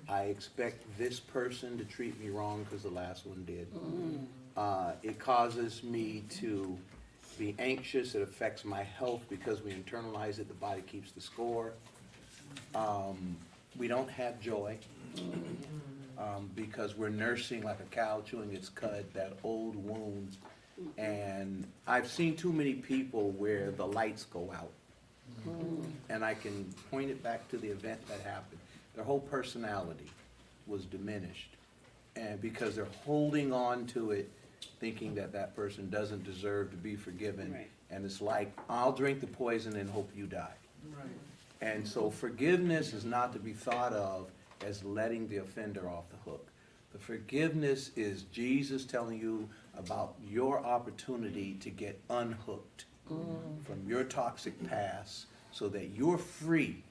I expect this person to treat me wrong because the last one did. It causes me to be anxious. It affects my health because we internalize it. The body keeps the score. We don't have joy because we're nursing like a cow chewing its cud, that old wound. And I've seen too many people where the lights go out. And I can point it back to the event that happened. Their whole personality was diminished. And because they're holding on to it, thinking that that person doesn't deserve to be forgiven.
Right.
And it's like, I'll drink the poison and hope you die. And so forgiveness is not to be thought of as letting the offender off the hook. The forgiveness is Jesus telling you about your opportunity to get unhooked from your toxic past so that you're free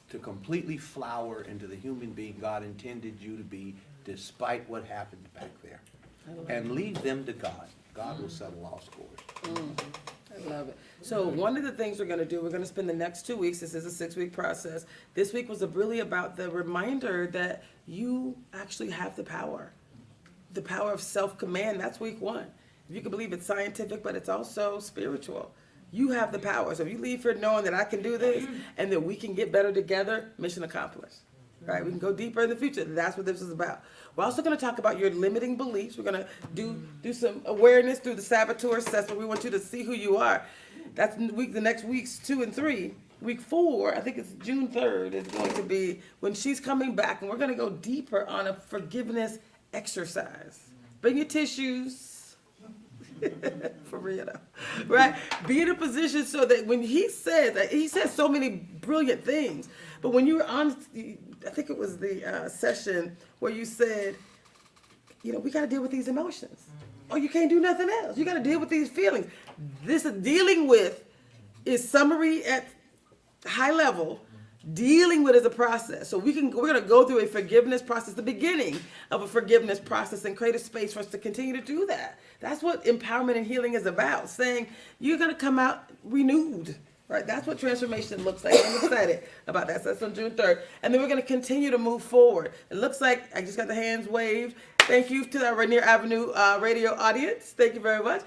to completely flower into the human being God intended you to be, despite what happened back there. And leave them to God. God will settle all scores.
I love it. So one of the things we're going to do, we're going to spend the next 2 weeks. This is a 6-week process. This week was really about the reminder that you actually have the power of self-command. That's week 1. If you can believe it's scientific, but it's also spiritual. You have the power. So if you leave here knowing that I can do this and that we can get better together, mission accomplished. Right? We can go deeper in the future. That's what this is about. We're also going to talk about your limiting beliefs. We're going to do some awareness through the saboteur assessment. We want you to see who you are. That's the next weeks 2 and 3. Week 4, I think it's June 3rd, is going to be when she's coming back, and we're going to go deeper on a forgiveness exercise. Bring your tissues. For real though, right? Be in a position so that when he said so many brilliant things, but when you were on, I think it was the session where you said, we got to deal with these emotions. Oh, you can't do nothing else. You got to deal with these feelings. This dealing with is summary at high level. Dealing with is a process. So we're going to go through a forgiveness process, the beginning of a forgiveness process, and create a space for us to continue to do that. That's what empowerment and healing is about, saying you're going to come out renewed, right? That's what transformation looks like. I'm excited about that. So that's on June 3rd. And then we're going to continue to move forward. It looks like I just got the hands waved. Thank you to our Rainier Avenue radio audience. Thank you very much.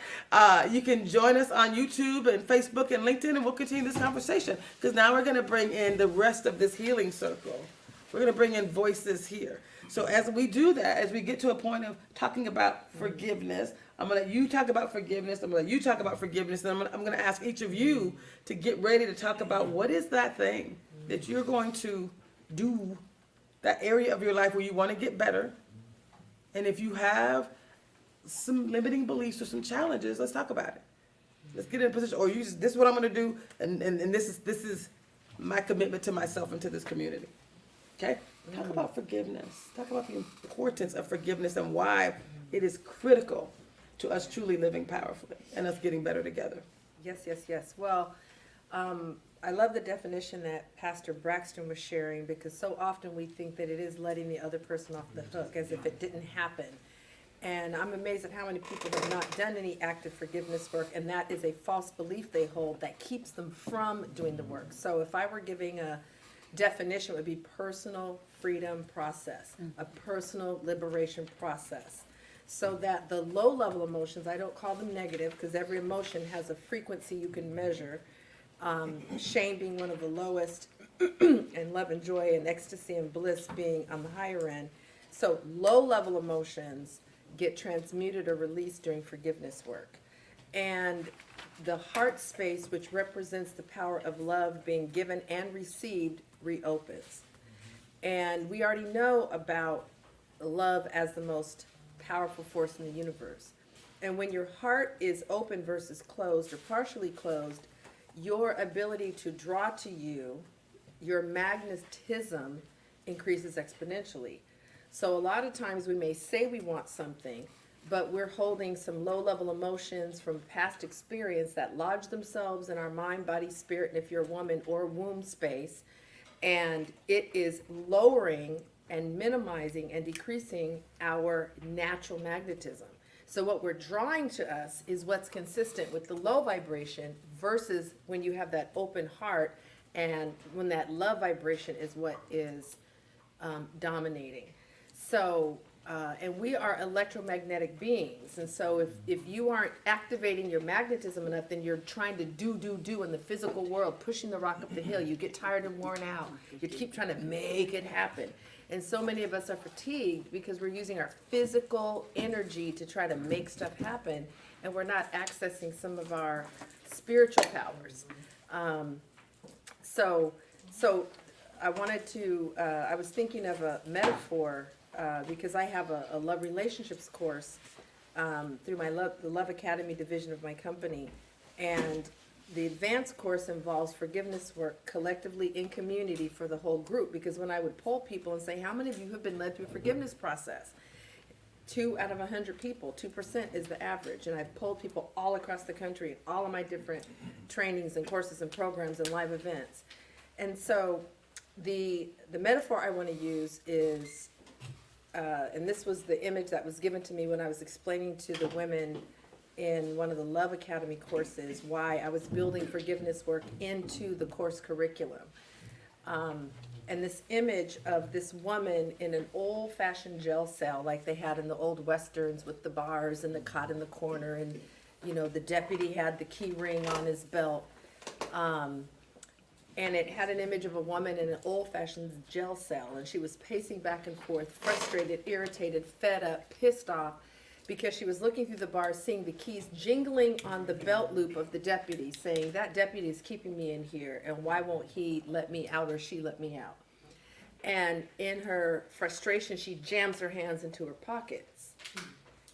You can join us on YouTube and Facebook and LinkedIn, and we'll continue this conversation, because now we're going to bring in the rest of this healing circle. We're going to bring in voices here. So as we do that, as we get to a point of talking about forgiveness, I'm going to let you talk about forgiveness. I'm going to let you talk about forgiveness. And I'm going to ask each of you to get ready to talk about what is that thing that you're going to do, that area of your life where you want to get better. And if you have some limiting beliefs or some challenges, let's talk about it. Let's get in a position, or this is what I'm going to do, and this is my commitment to myself and to this community. Okay? Talk about forgiveness. Talk about the importance of forgiveness and why it is critical to us truly living powerfully and us getting better together.
Yes. Well, I love the definition that Pastor Braxton was sharing, because so often we think that it is letting the other person off the hook as if it didn't happen. And I'm amazed at how many people have not done any active forgiveness work, and that is a false belief they hold that keeps them from doing the work. So if I were giving a definition would be personal freedom process, a personal liberation process. So that the low-level emotions, I don't call them negative, because every emotion has a frequency you can measure. Shame being one of the lowest, and love and joy and ecstasy and bliss being on the higher end. So low-level emotions get transmuted or released during forgiveness work. And the heart space, which represents the power of love being given and received, reopens. And we already know about love as the most powerful force in the universe. And when your heart is open versus closed or partially closed, your ability to draw to you, your magnetism increases exponentially. So a lot of times we may say we want something, but we're holding some low-level emotions from past experience that lodge themselves in our mind, body, spirit, and if you're a woman, or womb space, and it is lowering and minimizing and decreasing our natural magnetism. So what we're drawing to us is what's consistent with the low vibration versus when you have that open heart and when that love vibration is what is dominating. So, and we are electromagnetic beings. And so if you aren't activating your magnetism enough, then you're trying to do in the physical world, pushing the rock up the hill. You get tired and worn out. You keep trying to make it happen. And so many of us are fatigued because we're using our physical energy to try to make stuff happen, and we're not accessing some of our spiritual powers. So I wanted to, I was thinking of a metaphor because I have a love relationships course through the Love Academy division of my company. And the advanced course involves forgiveness work collectively in community for the whole group. Because when I would poll people and say, how many of you have been led through a forgiveness process? 2 out of 100 people, 2% is the average. And I've polled people all across the country, all of my different trainings and courses and programs and live events. And so the metaphor I want to use is, and this was the image that was given to me when I was explaining to the women in one of the Love Academy courses why I was building forgiveness work into the course curriculum. And this image of this woman in an old-fashioned jail cell like they had in the old westerns with the bars and the cot in the corner, and you know the deputy had the key ring on his belt. And it had an image of a woman in an old-fashioned jail cell, and she was pacing back and forth, frustrated, irritated, fed up, pissed off, because she was looking through the bars, seeing the keys jingling on the belt loop of the deputy, saying, that deputy is keeping me in here, and why won't he let me out or she let me out? And in her frustration, she jams her hands into her pockets,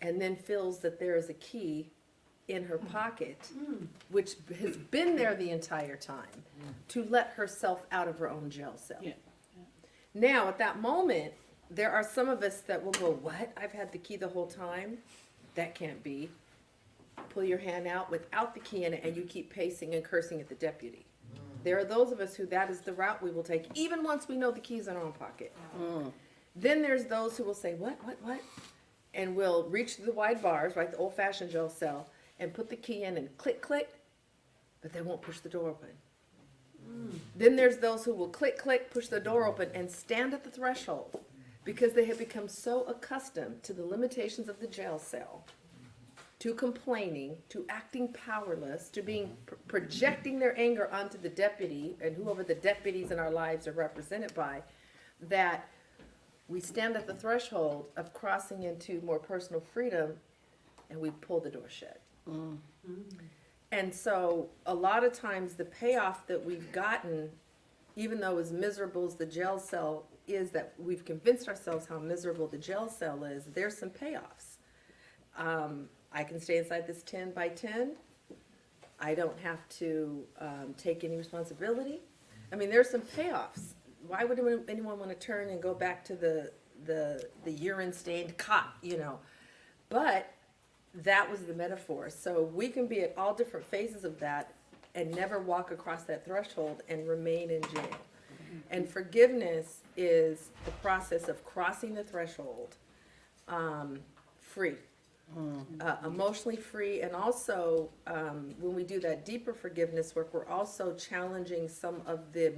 and then feels that there is a key in her pocket, which has been there the entire time, to let herself out of her own jail cell.
Yeah.
Now, at that moment, there are some of us that will go, what? I've had the key the whole time? That can't be. Pull your hand out without the key in it, and you keep pacing and cursing at the deputy. There are those of us who that is the route we will take, even once we know the key's in our own pocket. Then there's those who will say, what? And will reach through the wide bars, right, the old-fashioned jail cell, and put the key in and click, click, but they won't push the door open. Then there's those who will click, click, push the door open, and stand at the threshold because they have become so accustomed to the limitations of the jail cell, to complaining, to acting powerless, to being projecting their anger onto the deputy and whoever the deputies in our lives are represented by, that we stand at the threshold of crossing into more personal freedom and we pull the door shut. And so a lot of times the payoff that we've gotten, even though as miserable as the jail cell is, that we've convinced ourselves how miserable the jail cell is, there's some payoffs. I can stay inside this 10 by 10. I don't have to take any responsibility. I mean, there's some payoffs. Why would anyone want to turn and go back to the urine-stained cot, you know? But that was the metaphor. So we can be at all different phases of that and never walk across that threshold and remain in jail. And forgiveness is the process of crossing the threshold free. emotionally free, and also when we do that deeper forgiveness work, we're also challenging some of the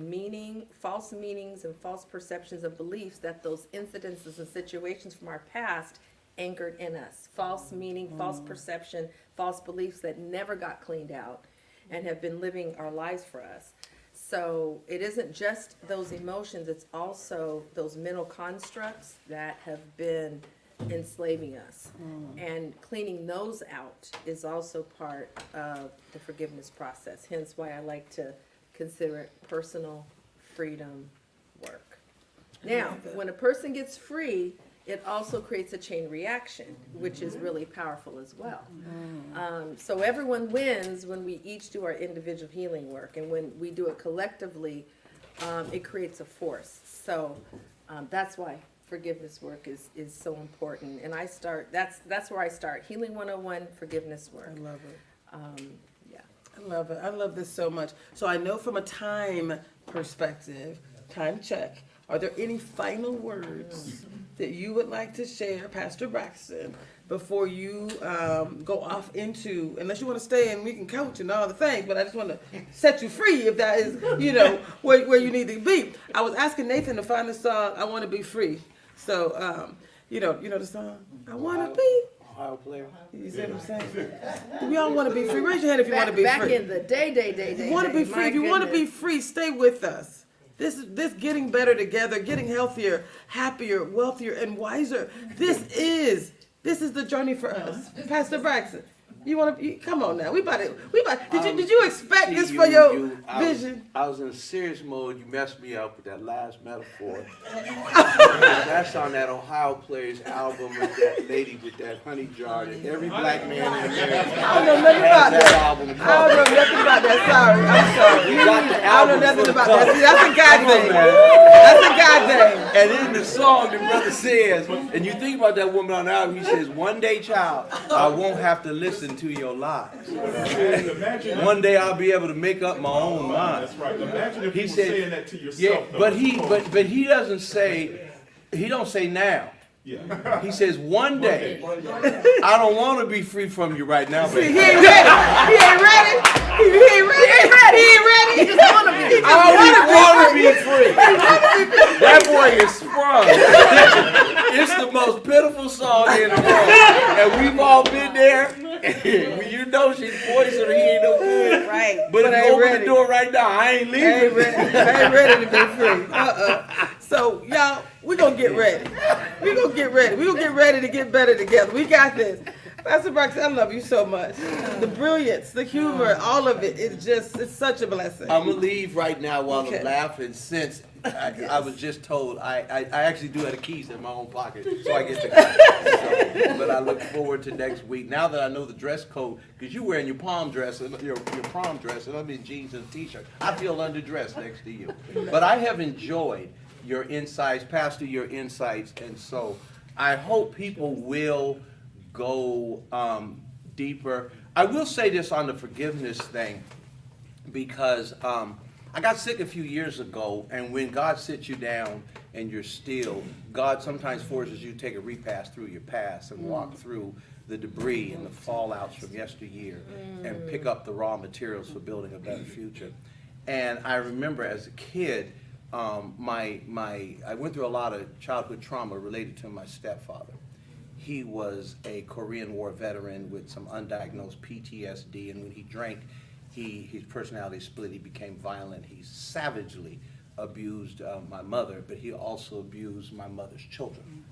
false meanings and false perceptions of beliefs that those incidences and situations from our past anchored in us. False meaning, false perception, false beliefs that never got cleaned out and have been living our lives for us. So it isn't just those emotions, it's also those mental constructs that have been enslaving us. And cleaning those out is also part of the forgiveness process, hence why I like to consider it personal freedom work. Now, when a person gets free, it also creates a chain reaction, which is really powerful as well. So everyone wins when we each do our individual healing work, and when we do it collectively, it creates a force. So that's why forgiveness work is so important. And that's where I start. Healing 101, forgiveness work.
I love it.
Yeah.
I love it. I love this so much. So I know from a time perspective, time check, are there any final words that you would like to share, Pastor Braxton, before you go off into, unless you want to stay and we can coach and all the things, but I just want to set you free if that is, where you need to be. I was asking Nathan to find the song, I Want to Be Free. So, you know the song? I want to be.
Ohio player.
You see what I'm saying? We all want to be free. Raise your hand if you want to be
Back
free.
in the day.
You want to be free.
My
If you want to be
goodness.
free, stay with us. This getting better together, getting healthier, happier, wealthier, and wiser. This is the journey for us. Pastor Braxton, you want to come on now? We about did you expect this for your vision?
I was in a serious mode. You messed me up with that last metaphor. That's on that Ohio Players album with that lady with that honey jar that every black man in America
I don't know nothing about
has
that.
album
I don't know
cover.
nothing about that. Sorry, I'm sorry.
We got the
I don't know
album
nothing
for the
about that.
cover.
See, that's a God thing.
man.
That's a God thing.
And in the song, the brother says, and you think about that woman on the album, he says, one day, child, I won't have to listen to your lies.
Imagine
One day I'll be able to make up my own mind.
That's right. Imagine if
He
you were
said-
saying that to yourself.
Yeah,
though.
but he don't say now.
Yeah.
He says one day. I don't want to be free from you right now,
See,
baby.
he ain't ready. He ain't ready. He ain't ready. He ain't ready. He ain't ready. He just want to be. He
I always want to be free. That boy is sprung. It's the most pitiful song in the world, and we've all been there. When you know she's poison, he ain't no good.
Right.
But if
I
you
ain't
open
ready.
the door right now, I ain't
I
leaving.
ain't ready. I ain't ready to be free. So, y'all, we're going to get ready. We're going to get ready. We're going to get ready to get better together. We got this. Pastor Braxton, I love you so much. The brilliance, the humor, all of it, it's such a blessing.
I'm gonna leave right now while
Okay.
I'm laughing since I was just told I actually do have the keys in my own pocket, so I get the keys. So, but I look forward to next week. Now that I know the dress code, because you're wearing your prom dress, your prom dress, and I'm in jeans and a t-shirt. I feel underdressed next to you. But I have enjoyed your insights, Pastor, your insights, and so I hope people will go deeper. I will say this on the forgiveness thing, because I got sick a few years ago, and when God sits you down and you're still, God sometimes forces you to take a repass through your past and walk through the debris and the fallouts from yesteryear and pick up the raw materials for building a better future. And I remember as a kid, I went through a lot of childhood trauma related to my stepfather. He was a Korean War veteran with some undiagnosed PTSD, and when he drank, his personality split. He became violent. He savagely abused my mother, but he also abused my mother's children.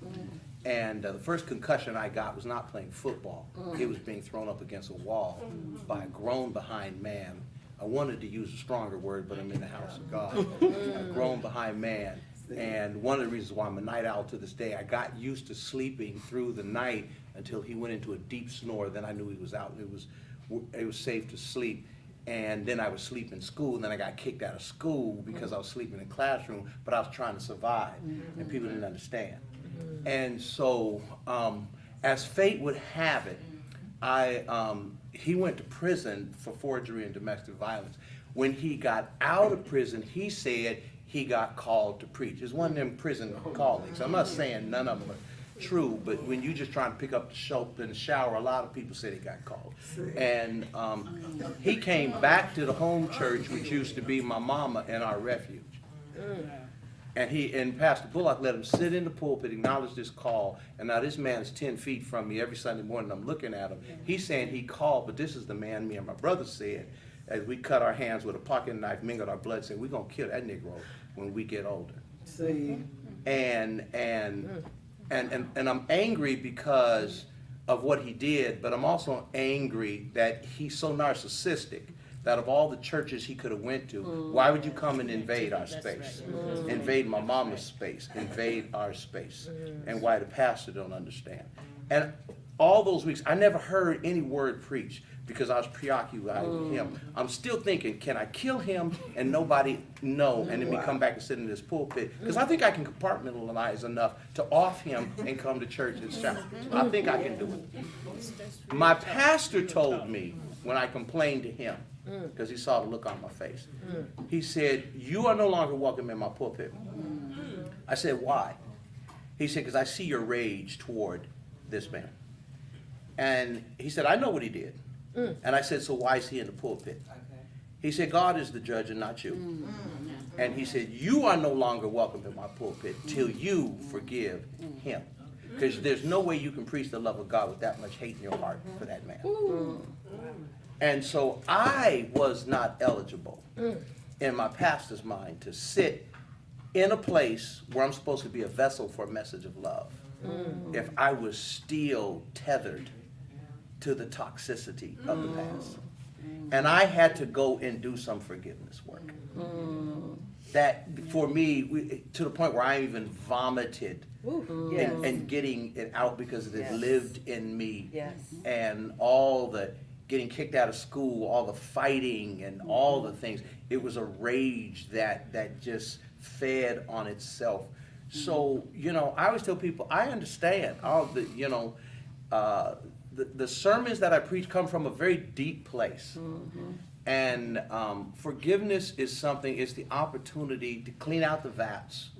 And the first concussion I got was not playing football. It was being thrown up against a wall by a grown behind man. I wanted to use a stronger word, but I'm in the house of God. A grown behind man. And one of the reasons why I'm a night owl to this day, I got used to sleeping through the night until he went into a deep snore. Then I knew he was out. It was safe to sleep. And then I would sleep in school. And then I got kicked out of school because I was sleeping in the classroom, but I was trying to survive. And people didn't understand. And so, as fate would have it, he went to prison for forgery and domestic violence. When he got out of prison, he said he got called to preach. It's one of them prison callings. I'm not saying none of them true, but when you just trying to pick up the soap in the shower, a lot of people say they got called. And he came back to the home church, which used to be my mama and our refuge. And Pastor Bullock let him sit in the pulpit, acknowledge this call, and now this man is 10 feet from me every Sunday morning. I'm looking at him. He's saying he called, but this is the man me and my brother said, as we cut our hands with a pocket knife, mingled our blood, saying, we're going to kill that Negro when we get older.
See,
And I'm angry because of what he did, but I'm also angry that he's so narcissistic that of all the churches he could have went to, why would you come and invade our space? Invade my mama's space, invade our space. And why the pastor don't understand. And all those weeks, I never heard any word preached because I was preoccupied with him. I'm still thinking, can I kill him and nobody know, and then me come back and sit in this pulpit? Because I think I can compartmentalize enough to off him and come to church and shout. I think I can do it. My pastor told me when I complained to him, because he saw the look on my face, he said, you are no longer welcome in my pulpit. I said, why? He said, because I see your rage toward this man. And he said, I know what he did. And I said, so why is he in the pulpit? He said, God is the judge and not you. And he said, you are no longer welcome in my pulpit till you forgive him. Because there's no way you can preach the love of God with that much hate in your heart for that man. And so I was not eligible in my pastor's mind to sit in a place where I'm supposed to be a vessel for a message of love if I was still tethered to the toxicity of the past. And I had to go and do some forgiveness work. That for me, to the point where I even vomited and getting it out because it lived in me. And all the getting kicked out of school, all the fighting and all the things. It was a rage that just fed on itself. So, I always tell people, I understand all the, the sermons that I preach come from a very deep place. And forgiveness is something, it's the opportunity to clean out the vats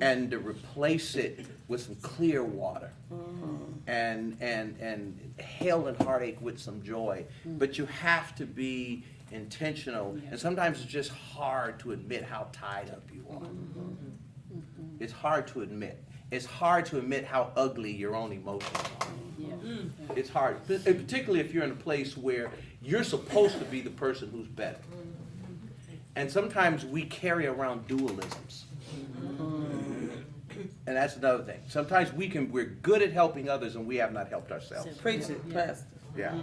and to replace it with some clear water. And hell and heartache with some joy. But you have to be intentional. And sometimes it's just hard to admit how tied up you are. It's hard to admit. It's hard to admit how ugly your own emotions are. It's hard, particularly if you're in a place where you're supposed to be the person who's better. And sometimes we carry around dualisms. And that's another thing. Sometimes we're good at helping others and we have not helped ourselves.
preach it, Pastor.
Yeah.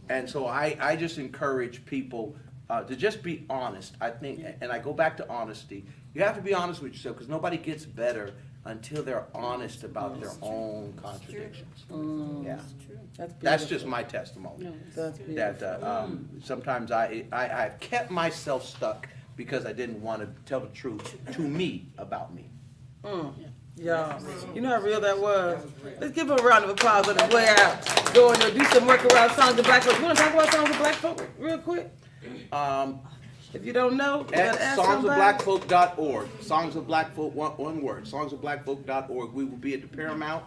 And so I just encourage people to just be honest. I think, and I go back to honesty. You have to be honest with yourself because nobody gets better until they're honest about their own contradictions. Yeah. That's just my testimony.
That's beautiful.
That sometimes I've kept myself stuck because I didn't want to tell the truth to me about me.
Y'all, you know how real that was? Let's give him a round of applause on his way out. Go and do some work around Songs of Black Folk. You want to talk about Songs of Black Folk real quick? If you don't know, you
At
gotta ask somebody.
songsofblackfolk.org. Songs of Black Folk, one word. Songsofblackfolk.org. We will be at the Paramount.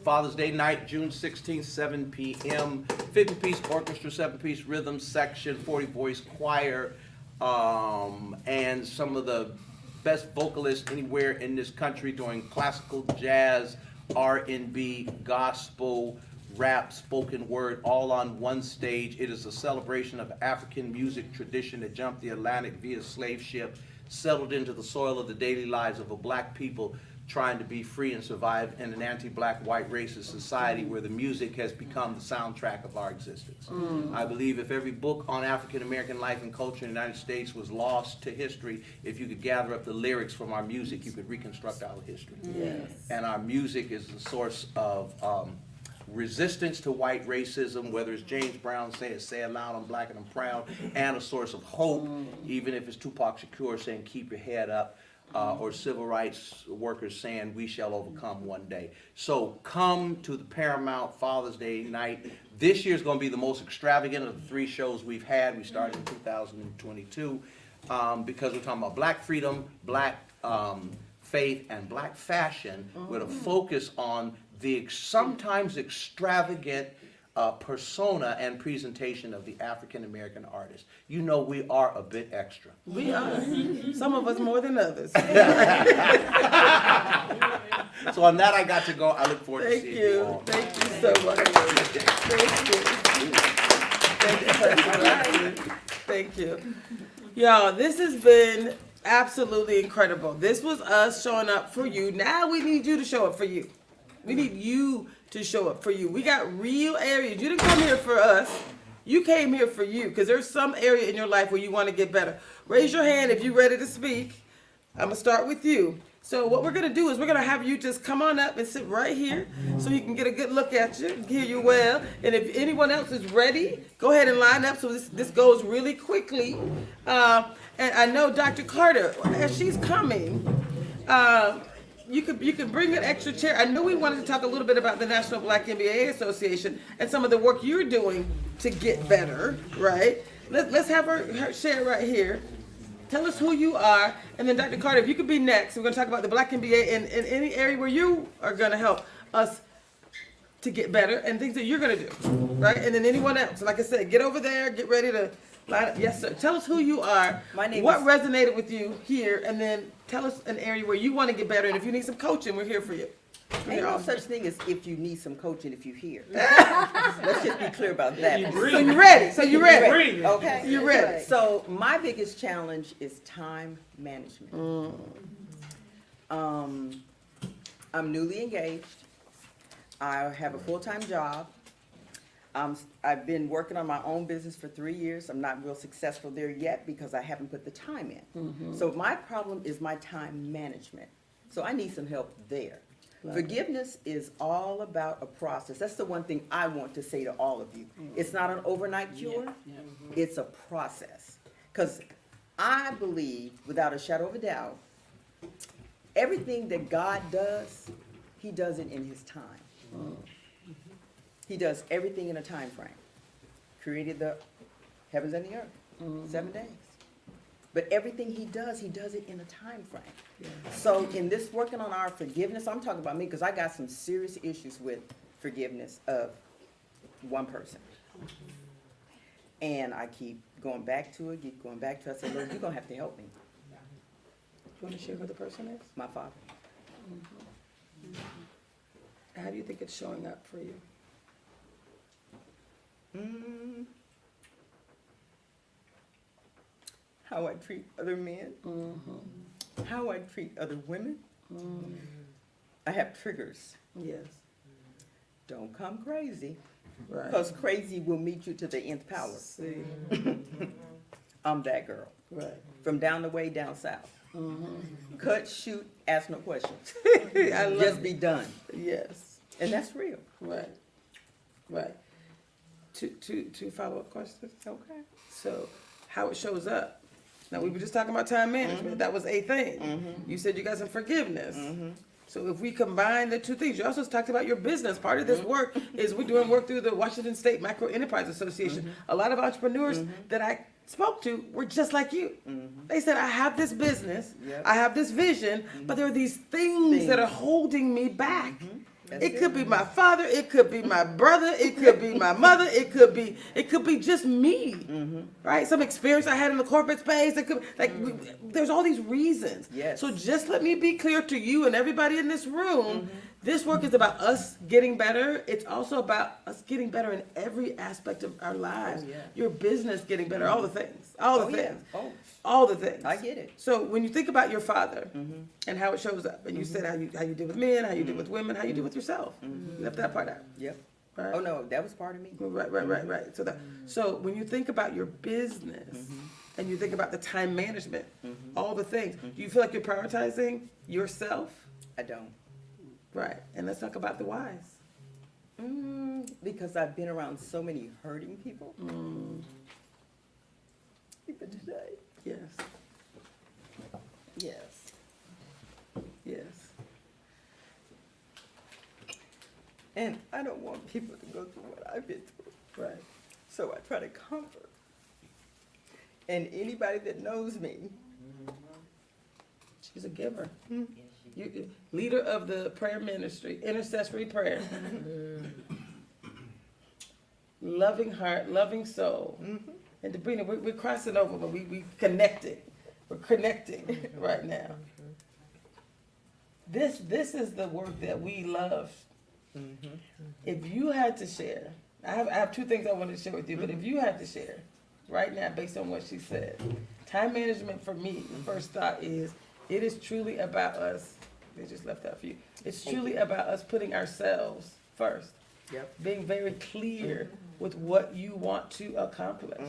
Father's Day night, June 16th, 7 p.m. 50-piece orchestra, 7-piece rhythm section, 40-voice choir, and some of the best vocalists anywhere in this country doing classical, jazz, R&B, gospel, rap, spoken word, all on one stage. It is a celebration of African music tradition that jumped the Atlantic via slave ship, settled into the soil of the daily lives of a black people trying to be free and survive in an anti-black, white, racist society where the music has become the soundtrack of our existence. I believe if every book on African-American life and culture in the United States was lost to history, if you could gather up the lyrics from our music, you could reconstruct our history.
Yes.
And our music is the source of resistance to white racism, whether it's James Brown saying, "Say it loud, I'm black and I'm proud," and a source of hope, even if it's Tupac Shakur saying, "Keep your head up," or civil rights workers saying, "We shall overcome one day." So come to the Paramount Father's Day night. This year's going to be the most extravagant of the 3 shows we've had. We started in 2022 because we're talking about black freedom, black faith, and black fashion with a focus on the sometimes extravagant persona and presentation of the African American artist. You know, we are a bit extra.
We are. Some of us more than others.
So on that, I got to go. I look forward to
Thank
seeing
you.
all.
Thank you so much. Thank you. Thank you, Pastor Jackson. Thank you. Y'all, this has been absolutely incredible. This was us showing up for you. Now we need you to show up for you. We need you to show up for you. We got real areas. You didn't come here for us. You came here for you because there's some area in your life where you want to get better. Raise your hand if you're ready to speak. I'm going to start with you. So what we're going to do is we're going to have you just come on up and sit right here so he can get a good look at you, hear you well. And if anyone else is ready, go ahead and line up so this goes really quickly. And I know Dr. Carter, as she's coming, you could bring an extra chair. I know we wanted to talk a little bit about the National Black MBA Association and some of the work you're doing to get better, right? Let's have her share right here. Tell us who you are, and then Dr. Carter, if you could be next, we're going to talk about the Black MBA in any area where you are going to help us to get better and things that you're going to do, right? And then anyone else, like I said, get over there, get ready to line up. Yes, sir. Tell us who you are,
My name
what
is-
resonated with you here, and then tell us an area where you want to get better, and if you need some coaching, we're here for you.
Ain't no such thing as if you need some coaching if you here. Let's just be clear about that.
So you ready? So you ready?
Breathing.
Okay.
You ready?
So my biggest challenge is time management. I'm newly engaged. I have a full-time job. I've been working on my own business for 3 years. I'm not real successful there yet because I haven't put the time in. So my problem is my time management. So I need some help there. Forgiveness is all about a process. That's the one thing I want to say to all of you. It's not an overnight cure. It's a process. Because I believe, without a shadow of a doubt, everything that God does, He does it in His time. He does everything in a time frame. Created the heavens and the earth, 7 days. But everything He does it in a time frame. So in this working on our forgiveness, I'm talking about me because I got some serious issues with forgiveness of one person. And I keep going back to it, keep going back to it. I said, Lord, you're going to have to help me.
You want to share who the person is?
My father.
How do you think it's showing up for you?
How I treat other men. How I treat other women. I have triggers.
Yes.
Don't come crazy.
Right.
Because crazy will meet you to the nth power.
See.
I'm that girl.
Right.
From down the way down south. Cut, shoot, ask no questions.
I love
Just be done.
Yes.
And that's real.
Right. Right. Two follow-up questions.
Okay.
So, how it shows up. Now, we were just talking about time management. That was a thing. You said you got some forgiveness. So if we combine the two things, you also talked about your business. Part of this work is we're doing work through the Washington State Micro Enterprise Association. A lot of entrepreneurs that I spoke to were just like you. They said, I have this business,
Yep.
I have this vision, but there are these things that are holding me back. It could be my father, it could be my brother, it could be my mother, it could be just me, right? Some experience I had in the corporate space. It could there's all these reasons.
Yes.
So just let me be clear to you and everybody in this room. This work is about us getting better. It's also about us getting better in every aspect of our lives.
Oh, yeah.
Your business getting better, all the things, all the
Oh, yeah.
things,
Oh,
all the things.
I get it.
So when you think about your father and how it shows up, and you said how you deal with men, how you deal with women, how you deal with yourself, you left that part out.
Yep.
Right?
Oh, no, that was part of me.
Right. So when you think about your business and you think about the time management, all the things, do you feel like you're prioritizing yourself?
I don't.
Right. And let's talk about the whys.
Because I've been around so many hurting people. Even today.
Yes. Yes. Yes.
And I don't want people to go through what I've been through.
Right.
So I try to comfort. And anybody that knows me,
She's a giver. leader of the prayer ministry, intercessory prayer. Loving heart, loving soul. And Sabrina, we're crossing over, but we connected. We're connecting right now. This is the work that we love. If you had to share, I have two things I want to share with you, but if you had to share right now, based on what she said, time management for me, the first thought is, it is truly about us. They just left that for you. It's truly about us putting ourselves first.
Yep.
Being very clear with what you want to accomplish.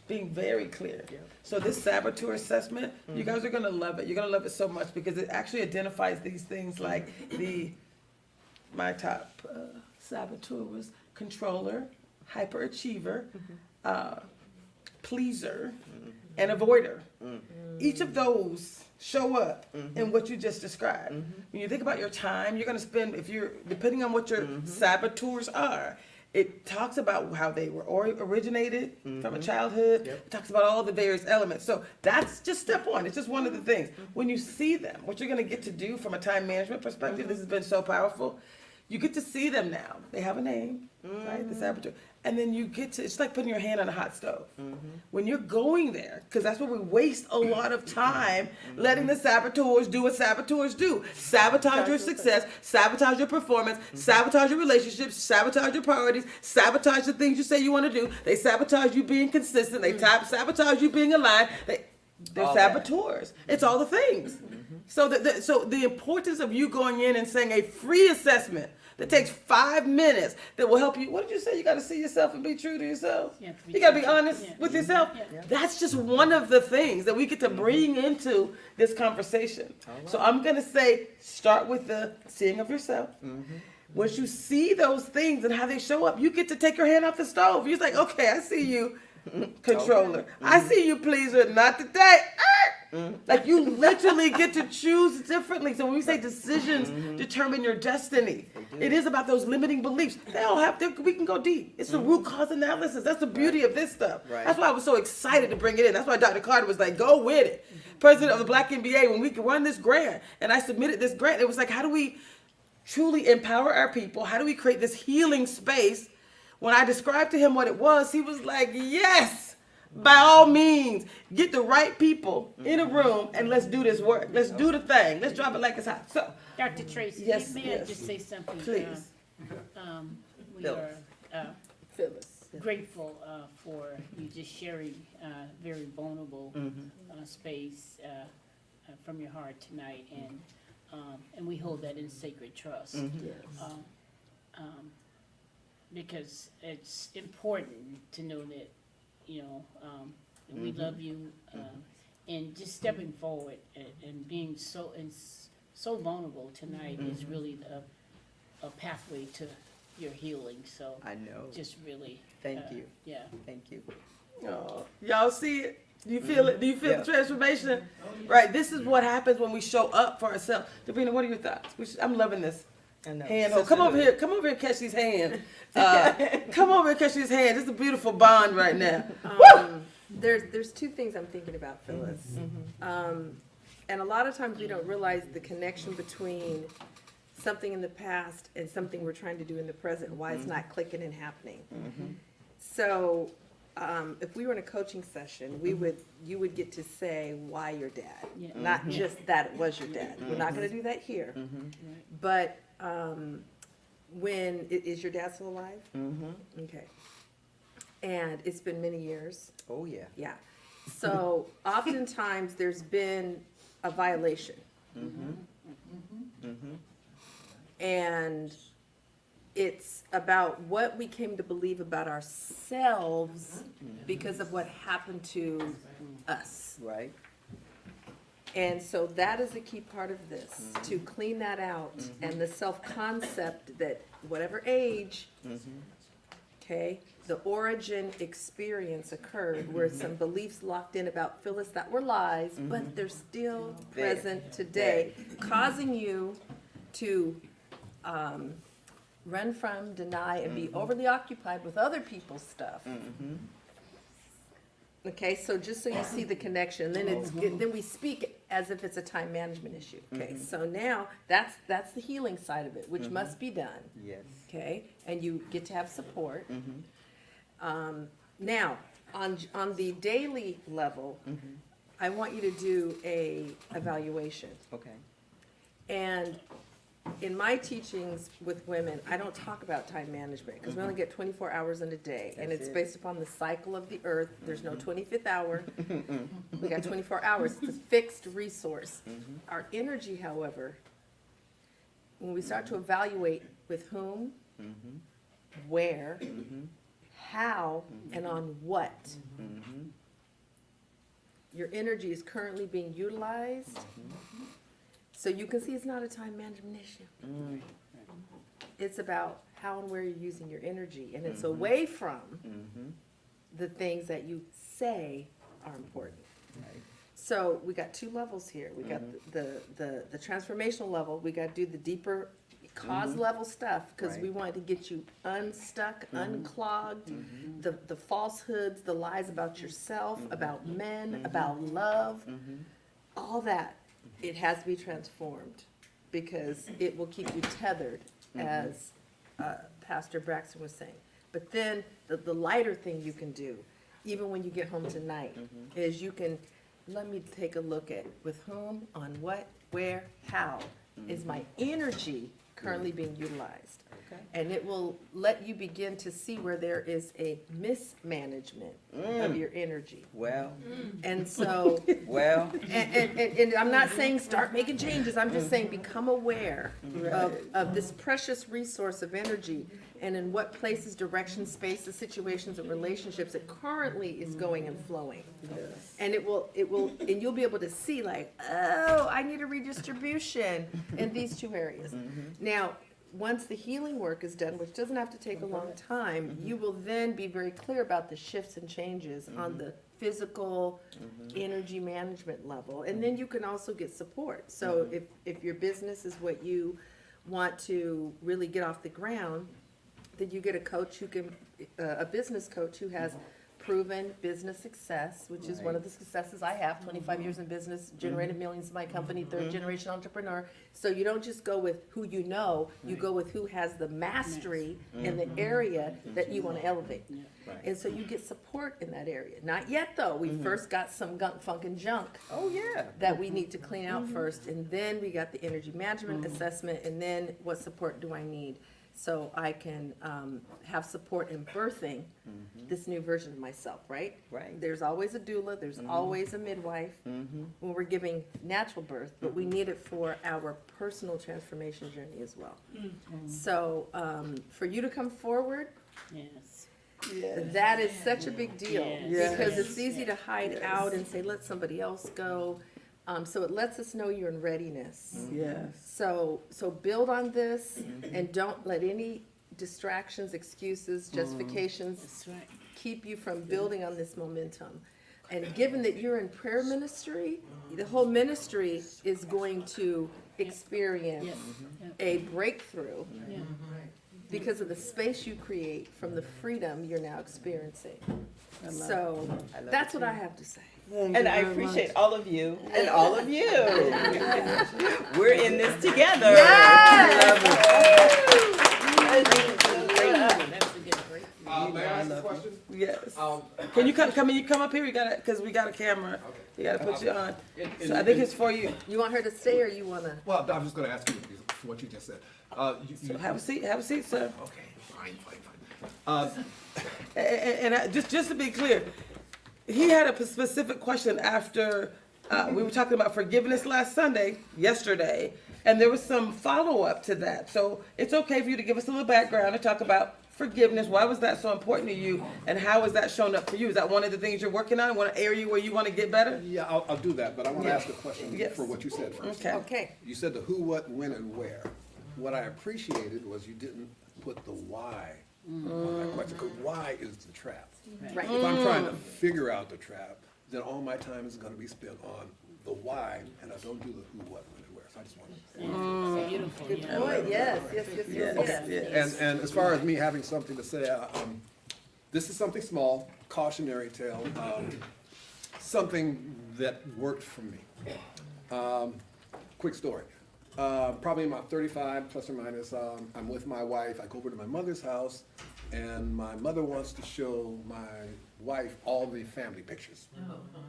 Being very clear. So this saboteur assessment, you guys are gonna love it. You're gonna love it so much because it actually identifies these things like my top saboteur was controller, hyperachiever, pleaser, and avoider. Each of those show up in what you just described. When you think about your time, you're gonna spend, depending on what your saboteurs are, it talks about how they were originated from a childhood. It talks about all the various elements. So that's just step one. It's just one of the things. When you see them, what you're gonna get to do from a time management perspective, this has been so powerful. You get to see them now. They have a name, right? The saboteur. And then you get to, it's like putting your hand on a hot stove. When you're going there, because that's where we waste a lot of time letting the saboteurs do what saboteurs do. Sabotage your success, sabotage your performance, sabotage your relationships, sabotage your priorities, sabotage the things you say you want to do. They sabotage you being consistent. They sabotage you being aligned. They're
All that.
saboteurs. It's all the things. So the importance of you going in and saying a free assessment that takes 5 minutes that will help you. What did you say? You got to see yourself and be true to yourself.
Yeah, to be
You got to be
true.
honest
Yeah.
with yourself.
Yeah.
That's just one of the things that we get to bring into this conversation. So I'm going to say, start with the seeing of yourself. Once you see those things and how they show up, you get to take your hand off the stove. You're like, okay, I see you, controller. I see you, pleaser. Not today. Like you literally get to choose differently. So when we say decisions determine your destiny, it is about those limiting beliefs. They all have. We can go deep. It's the root cause analysis. That's the beauty of this stuff.
Right.
That's why I was so excited to bring it in. That's why Dr. Carter was like, "Go with it." President of the Black NBA, when we could run this grant, and I submitted this grant, it was like, how do we truly empower our people? How do we create this healing space? When I described to him what it was, he was like, "Yes." By all means, get the right people in a room and let's do this work. Let's do the thing. Let's drop it like it's hot. So,
Dr. Tracy,
Yes,
may I
yes.
just say something?
Please.
We
Phyllis.
are
Phyllis.
grateful for you just sharing very vulnerable space from your heart tonight, and we hold that in sacred trust. Because it's important to know that, you know, we love you, and just stepping forward and being so vulnerable tonight is really a pathway to your healing. So
I know.
just really,
Thank you.
yeah.
Thank you.
oh, y'all see it? Do you feel it? Do you feel
Yeah.
the transformation? Right. This is what happens when we show up for ourselves. Davina, what are your thoughts? I'm loving this.
I know.
Hand hold. Come over here. Come over here and catch these hands. Come over and catch these hands. It's a beautiful bond right now.
There's two things I'm thinking about, Phyllis. And a lot of times we don't realize the connection between something in the past and something we're trying to do in the present, why it's not clicking and happening. So if we were in a coaching session, you would get to say why your dad,
Yeah.
not just that it was your dad. We're not going to do that here. But is your dad still alive? Okay. And it's been many years.
Oh, yeah.
Yeah. So oftentimes there's been a violation. And it's about what we came to believe about ourselves because of what happened to us.
Right.
And so that is a key part of this, to clean that out and the self-concept that whatever age, okay, the origin experience occurred where some beliefs locked in about Phyllis that were lies, but they're still
There.
present today, causing you to run from, deny, and be overly occupied with other people's stuff. Okay, so just so you see the connection, then then we speak as if it's a time management issue. Okay, so now that's the healing side of it, which must be done.
Yes.
Okay, and you get to have support. Now, on the daily level, I want you to do a evaluation.
Okay.
And in my teachings with women, I don't talk about time management because we only get 24 hours in a day, and
That's
it's
it.
based upon the cycle of the earth. There's no 25th hour. We got 24 hours. It's a fixed resource. Our energy, however, when we start to evaluate with whom, where, how, and on what, your energy is currently being utilized. So you can see it's not a time management issue. It's about how and where you're using your energy, and it's away from the things that you say are important.
Right.
So we got two levels here. We got the transformational level. We got to do the deeper cause level stuff because we
Right.
wanted to get you unstuck, unclogged, the falsehoods, the lies about yourself, about men, about love, all that. It has to be transformed because it will keep you tethered, as Pastor Braxton was saying. But then the lighter thing you can do, even when you get home tonight, is you can, let me take a look at with whom, on what, where, how is my energy currently being utilized.
Okay.
And it will let you begin to see where there is a mismanagement of your energy.
Well,
And so,
well,
and I'm not saying start making changes, I'm just saying become aware of this precious resource of energy and in what places, directions, spaces, situations, and relationships it currently is going and flowing. And it will, and you'll be able to see like, oh, I need a redistribution in these two areas. Now, once the healing work is done, which doesn't have to take a long time, you will then be very clear about the shifts and changes on the physical energy management level. And then you can also get support. So if your business is what you want to really get off the ground, then you get a coach who can, a business coach who has proven business success, which is one of the successes I have, 25 years in business, generated millions in my company, third generation entrepreneur. So you don't just go with who you know, you go with who has the mastery in the area that you want to elevate. And so you get support in that area. Not yet though, we first got some gunk, funk, and junk
oh, yeah.
that we need to clean out first, and then we got the energy management assessment, and then what support do I need? So I can have support in birthing this new version of myself, right?
Right.
There's always a doula, there's always a midwife when we're giving natural birth, but we need it for our personal transformation journey as well. So for you to come forward,
Yes.
that is such a big deal.
Yes.
Because it's easy to hide out and say, let somebody else go. So it lets us know you're in readiness.
Yes.
So build on this and don't let any distractions, excuses, justifications
That's right.
keep you from building on this momentum. And given that you're in prayer ministry, the whole ministry is going to experience
Yes.
a breakthrough
Yeah.
because of the space you create from the freedom you're now experiencing. So
I love
that's
it
what I
too.
have to say.
And I appreciate all of you and all of you. We're in this together.
May I ask a question?
Yes. Can you come up here? We got because we got a camera. We got to put you on. So I think it's for you.
You want her to stay or you want to?
Well, I'm just gonna ask you for what you just said.
So have a seat. Have a seat, sir.
Okay, fine.
And just to be clear, he had a specific question after we were talking about forgiveness yesterday, and there was some follow-up to that. So it's okay for you to give us a little background and talk about forgiveness. Why was that so important to you, and how has that shown up for you? Is that one of the things you're working on, one area where you want to get better?
Yeah, I'll do that, but I want to ask a question
Yes.
for what you said first.
Okay.
Okay.
You said the who, what, when, and where. What I appreciated was you didn't put the why on that question, because why is the trap.
Right.
If I'm trying to figure out the trap, then all my time is going to be spent on the why, and I don't do the who, what, when, and where. So I just want to.
Beautiful.
Good
Yeah.
point. Yes.
Yes.
And as far as me having something to say, this is something small, cautionary tale, something that worked for me. Quick story. Probably about 35 plus or minus. I'm with my wife. I go over to my mother's house, and my mother wants to show my wife all the family pictures.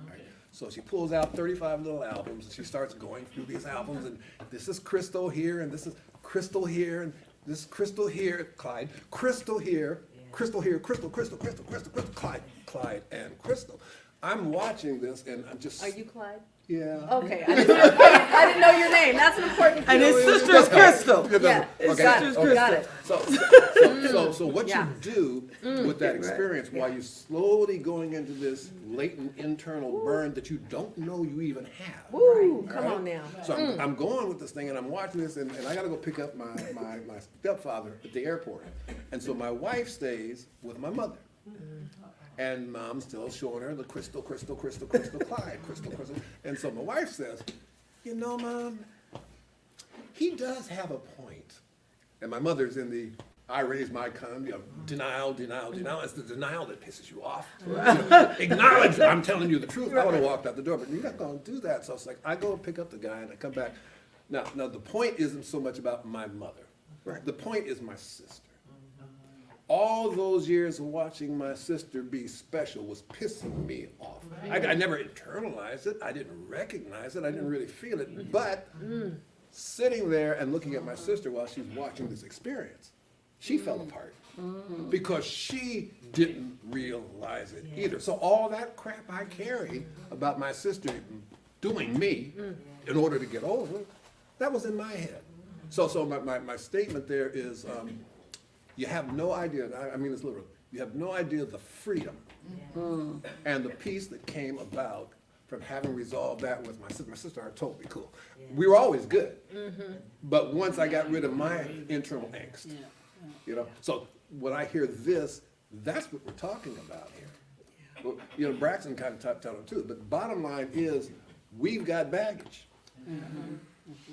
Right? So she pulls out 35 little albums, and she starts going through these albums, and this is Crystal here, and this is Crystal here, and this is Crystal here, Clyde, Crystal here, Crystal here, Crystal, Clyde, and Crystal. I'm watching this, and I'm just.
Are you Clyde?
Yeah.
Okay, I didn't know your name. That's an important
And
piece.
his sister is Crystal.
Yeah,
His
Okay.
sister's
Okay.
got
Crystal.
it.
So what
Yeah.
you do with that experience while you're slowly going into this latent internal burn that you don't know you even have.
Woo, come
Right?
on now.
So I'm going with this thing, and I'm watching this, and I gotta go pick up my stepfather at the airport. And so my wife stays with my mother. And mom's still showing her the Crystal, Clyde, Crystal. And so my wife says, you know, Mom, he does have a point. And my mother's in the, I raise my gun, denial. It's the denial that pisses you off. You know, acknowledge that I'm telling you the truth. I would have walked out the door, but you're not gonna do that. So it's like, I go and pick up the guy, and I come back. Now the point isn't so much about my mother.
Right.
The point is my sister. All those years of watching my sister be special was pissing me off. I never internalized it. I didn't recognize it. I didn't really feel it. But sitting there and looking at my sister while she's watching this experience, she fell apart because she didn't realize it either. So all that crap I carried about my sister doing me in order to get over, that was in my head. So my statement there is, you have no idea, I mean it's literal, you have no idea the freedom and the peace that came about from having resolved that with my sister. My sister are totally cool. We were always good. But once I got rid of my internal angst, you know, so when I hear this, that's what we're talking about here. Well, you know, Braxton kind of touched on it too, but bottom line is, we've got baggage.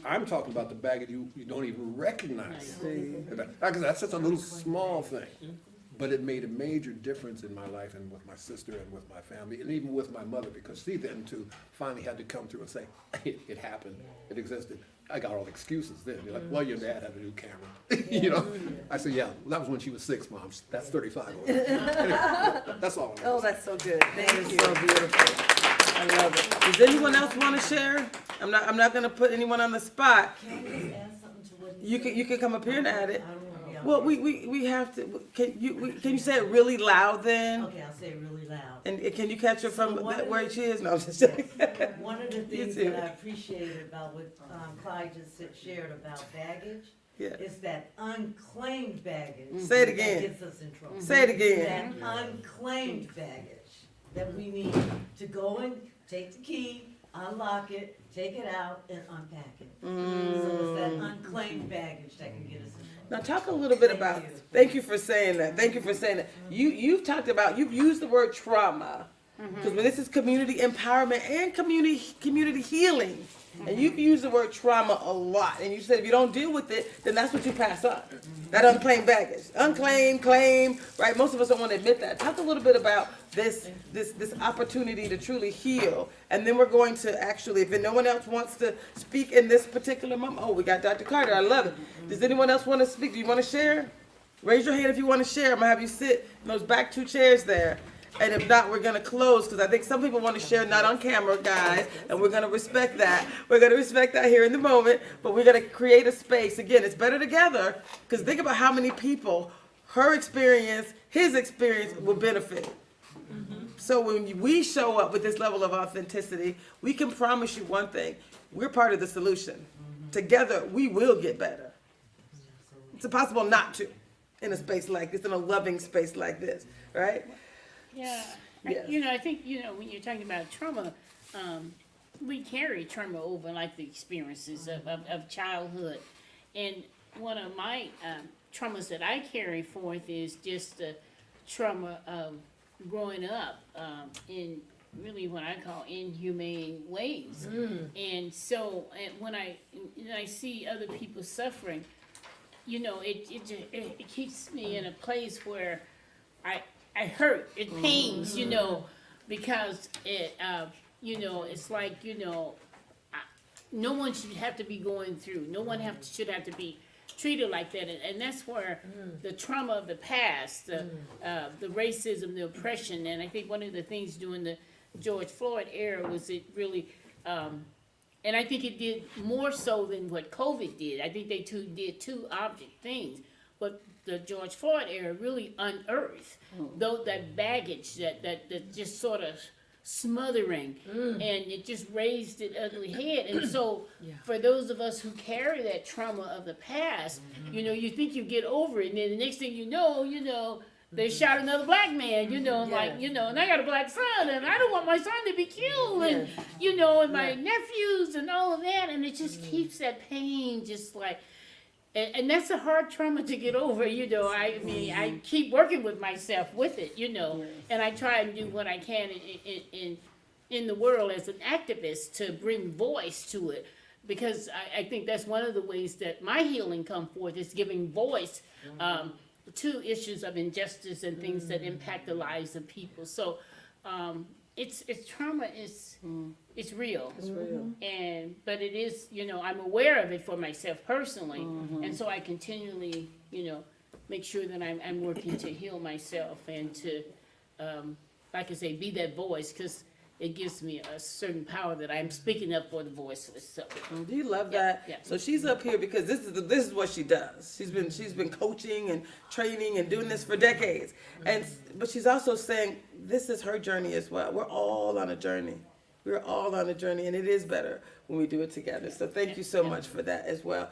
I'm talking about the baggage you don't even recognize. Because that's such a little small thing. But it made a major difference in my life and with my sister and with my family and even with my mother, because she then too finally had to come through and say, it happened, it existed. I got all the excuses then. You're like, well, your dad had a new camera. You know? I said, yeah, well, that was when she was 6, Mom. That's 35. Anyway, that's all.
Oh, that's so good. Thank you.
So beautiful. I love it. Does anyone else want to share? I'm not gonna put anyone on the spot.
Can we add something to what
You can come up here and add it.
I don't know. Yeah.
Well, we have to. Can you say it really loud then?
Okay, I'll say it really loud.
And can you catch her from
So what
where
is-
she is? No, I'm just joking.
One of the things
too.
that I appreciated about what Clyde just shared about baggage
Yeah.
is that unclaimed baggage.
Say it again.
That gets us in trouble.
Say it again.
That unclaimed baggage that we need to go and take the key, unlock it, take it out, and unpack it. So it's that unclaimed baggage that can get us in trouble.
Now talk a little bit about. Thank you for saying that. Thank you for saying that. You've talked about. You've used the word trauma because this is community empowerment and community healing. And you've used the word trauma a lot. And you said if you don't deal with it, then that's what you pass on. That unclaimed baggage. Unclaimed, claim, right? Most of us don't want to admit that. Talk a little bit about this opportunity to truly heal. And then we're going to actually, if no one else wants to speak in this particular moment. Oh, we got Dr. Carter. I love it. Does anyone else want to speak? Do you want to share? Raise your hand if you want to share. I'm going to have you sit in those back 2 chairs there. And if not, we're going to close because I think some people want to share, not on camera, guys, and we're going to respect that. We're going to respect that here in the moment, but we're going to create a space. Again, it's better together because think about how many people her experience, his experience will benefit. So when we show up with this level of authenticity, we can promise you one thing. We're part of the solution. Together, we will get better. It's impossible not to in a space like this, in a loving space like this, right?
Yeah,
Yes.
I think, when you're talking about trauma, we carry trauma over, like the experiences of childhood. And one of my traumas that I carry forth is just the trauma of growing up in really what I call inhumane ways. And so when I see other people suffering, it keeps me in a place where I hurt, it pains, because it's like, no one should have to be going through. No one should have to be treated like that, and that's where the trauma of the past, the racism, the oppression, and I think one of the things during the George Floyd era was it really, and I think it did more so than what COVID did. I think they did two object things, but the George Floyd era really unearthed though that baggage that just sort of smothering, and it just raised its ugly head. And so for those of us who carry that trauma of the past, you think you get over it, and then the next thing you know, they shot another black man, and I got a black son, and I don't want my son to be killed, and and my nephews and all of that, and it just keeps that pain just like. And that's a hard trauma to get over, I mean, I keep working with myself with it, and I try and do what I can in the world as an activist to bring voice to it, because I think that's one of the ways that my healing come forth is giving voice to issues of injustice and things that impact the lives of people. So it's trauma is it's real.
It's real.
But it is, I'm aware of it for myself personally, and so I continually, make sure that I'm working to heal myself and to, like I say, be that voice, because it gives me a certain power that I'm speaking up for the voiceless. So.
Do you love that?
Yeah.
So she's up here because this is what she does. She's been coaching and training and doing this for decades, but she's also saying this is her journey as well. We're all on a journey. We're all on a journey, and it is better when we do it together. So thank you so much for that as well.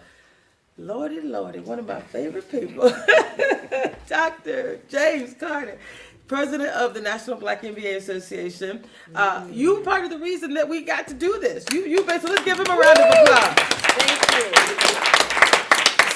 Lordy, one of my favorite people, Dr. James Carter, President of the National Black MBA Association. You were part of the reason that we got to do this. You basically, let's give him a round of applause.
Thank you.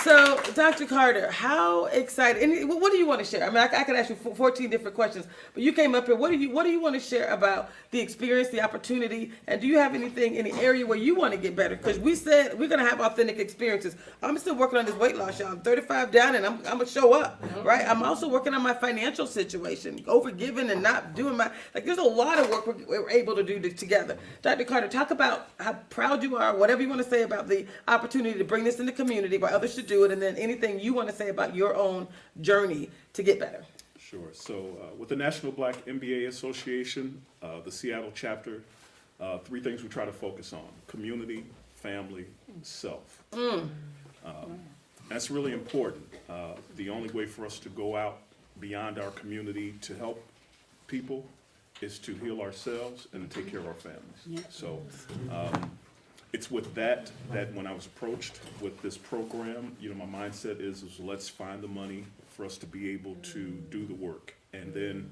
So, Dr. Carter, how excited? And what do you want to share? I mean, I could ask you 14 different questions, but you came up here. What do you want to share about the experience, the opportunity, and do you have anything in the area where you want to get better? Because we said we're going to have authentic experiences. I'm still working on this weight loss, y'all. I'm 35 down, and I'm going to show up, right? I'm also working on my financial situation, overgiving and not doing there's a lot of work we're able to do together. Dr. Carter, talk about how proud you are, whatever you want to say about the opportunity to bring this in the community, why others should do it, and then anything you want to say about your own journey to get better.
Sure. So with the National Black MBA Association, the Seattle chapter, three things we try to focus on: community, family, self. That's really important. The only way for us to go out beyond our community to help people is to heal ourselves and to take care of our families. So it's with that when I was approached with this program, my mindset is let's find the money for us to be able to do the work, and then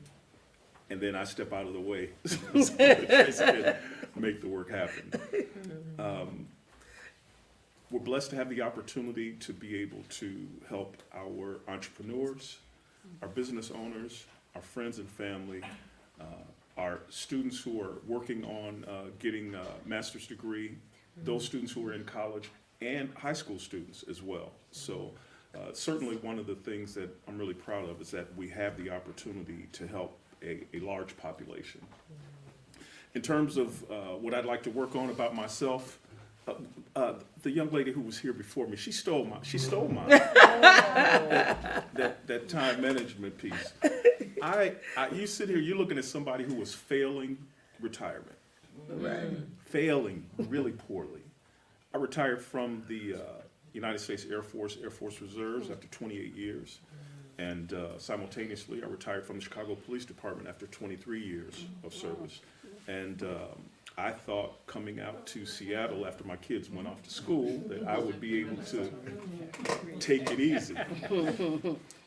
I step out of the way so Tracy can make the work happen. We're blessed to have the opportunity to be able to help our entrepreneurs, our business owners, our friends and family, our students who are working on getting a master's degree, those students who are in college, and high school students as well. So certainly one of the things that I'm really proud of is that we have the opportunity to help a large population. In terms of what I'd like to work on about myself, the young lady who was here before me, she stole mine. that time management piece. You sit here, you're looking at somebody who was failing retirement.
Right.
Failing really poorly. I retired from the United States Air Force Reserves after 28 years. And simultaneously, I retired from the Chicago Police Department after 23 years of service. And I thought coming out to Seattle after my kids went off to school that I would be able to take it easy.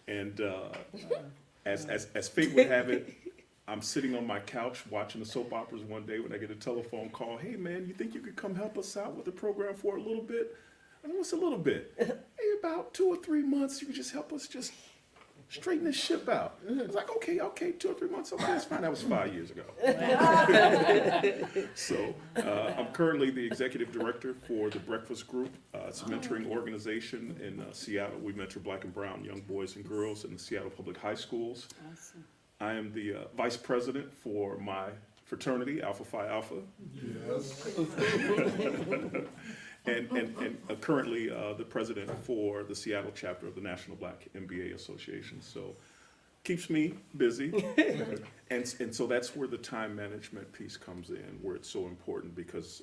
And as fate would have it, I'm sitting on my couch watching the soap operas one day when I get a telephone call. Hey man, you think you could come help us out with the program for a little bit? And what's a little bit? Hey, about 2 or 3 months, you can just help us just straighten this ship out. I was like, okay, 2 or 3 months, okay, that's fine. That was 5 years ago. So I'm currently the executive director for the Breakfast Group. It's a mentoring organization in Seattle. We mentor black and brown young boys and girls in the Seattle public high schools.
Awesome.
I am the vice president for my fraternity, Alpha Phi Alpha.
Yes.
And currently the president for the Seattle chapter of the National Black MBA Association. So keeps me busy. And so that's where the time management piece comes in, where it's so important because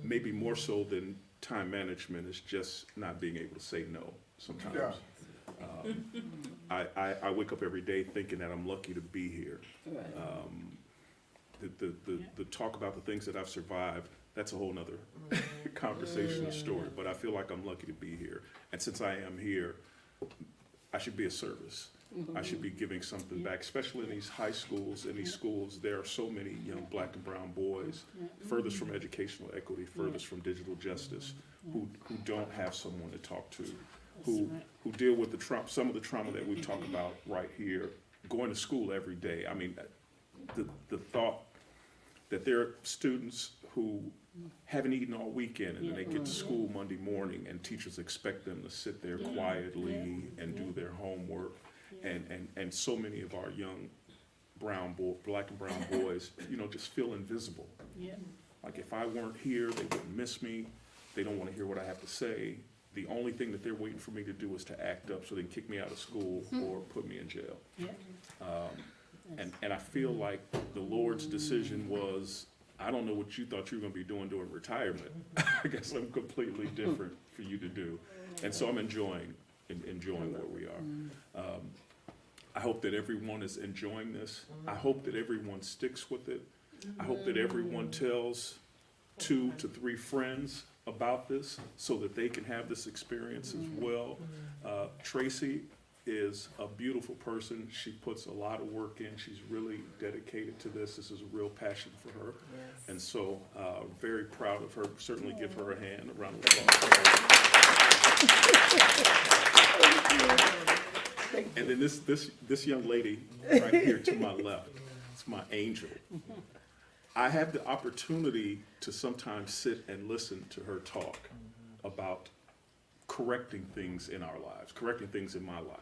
maybe more so than time management is just not being able to say no sometimes. I wake up every day thinking that I'm lucky to be here. The talk about the things that I've survived, that's a whole nother conversation or story, but I feel like I'm lucky to be here. And since I am here, I should be of service. I should be giving something back, especially in these high schools. In these schools, there are so many young black and brown boys, furthest from educational equity, furthest from digital justice, who don't have someone to talk to, who deal with some of the trauma that we talk about right here, going to school every day. I mean, the thought that there are students who haven't eaten all weekend and then they get to school Monday morning and teachers expect them to sit there quietly and do their homework. And so many of our young black and brown boys, just feel invisible. Like if I weren't here, they wouldn't miss me. They don't want to hear what I have to say. The only thing that they're waiting for me to do is to act up so they can kick me out of school or put me in jail. And I feel like the Lord's decision was, I don't know what you thought you were going to be doing during retirement. I guess I'm completely different for you to do. And so I'm enjoying where we are. I hope that everyone is enjoying this. I hope that everyone sticks with it. I hope that everyone tells 2 to 3 friends about this so that they can have this experience as well. Tracy is a beautiful person. She puts a lot of work in. She's really dedicated to this. This is a real passion for her. And so very proud of her. Certainly give her a hand, a round of applause. And then this young lady right here to my left, it's my angel. I have the opportunity to sometimes sit and listen to her talk about correcting things in our lives, correcting things in my life.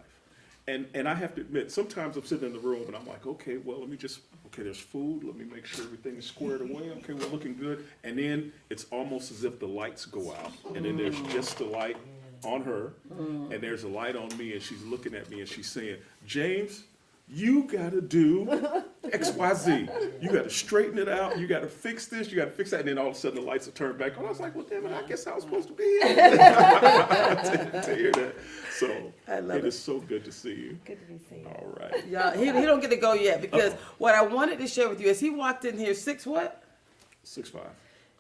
And I have to admit, sometimes I'm sitting in the room and I'm like, okay, well, there's food. Let me make sure everything is squared away. Okay, we're looking good. And then it's almost as if the lights go out. And then there's just the light on her. And there's a light on me. And she's looking at me and she's saying, James, you got to do X, Y, Z. You got to straighten it out. You got to fix this. You got to fix that. And then all of a sudden the lights are turned back on. I was like, well, damn it, I guess I was supposed to be here to hear that. So it is so good to see you.
Good to be seen.
All right.
Yeah, he don't get to go yet because what I wanted to share with you is he walked in here 6 what?
6'5".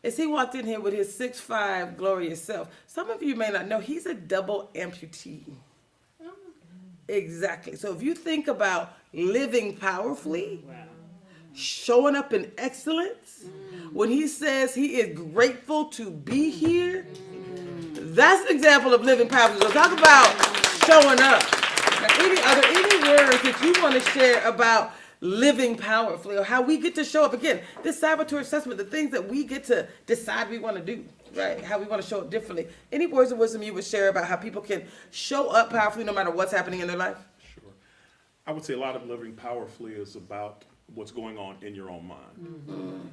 As he walked in here with his 6'5" glorious self. Some of you may not know he's a double amputee. Exactly. So if you think about living powerfully, showing up in excellence, when he says he is grateful to be here, that's an example of living powerfully. So talk about showing up. Now, are there any words that you want to share about living powerfully or how we get to show up? Again, this saboteur assessment, the things that we get to decide we want to do. Right, how we want to show up differently. Any words of wisdom you would share about how people can show up powerfully no matter what's happening in their life?
Sure. I would say a lot of living powerfully is about what's going on in your own mind.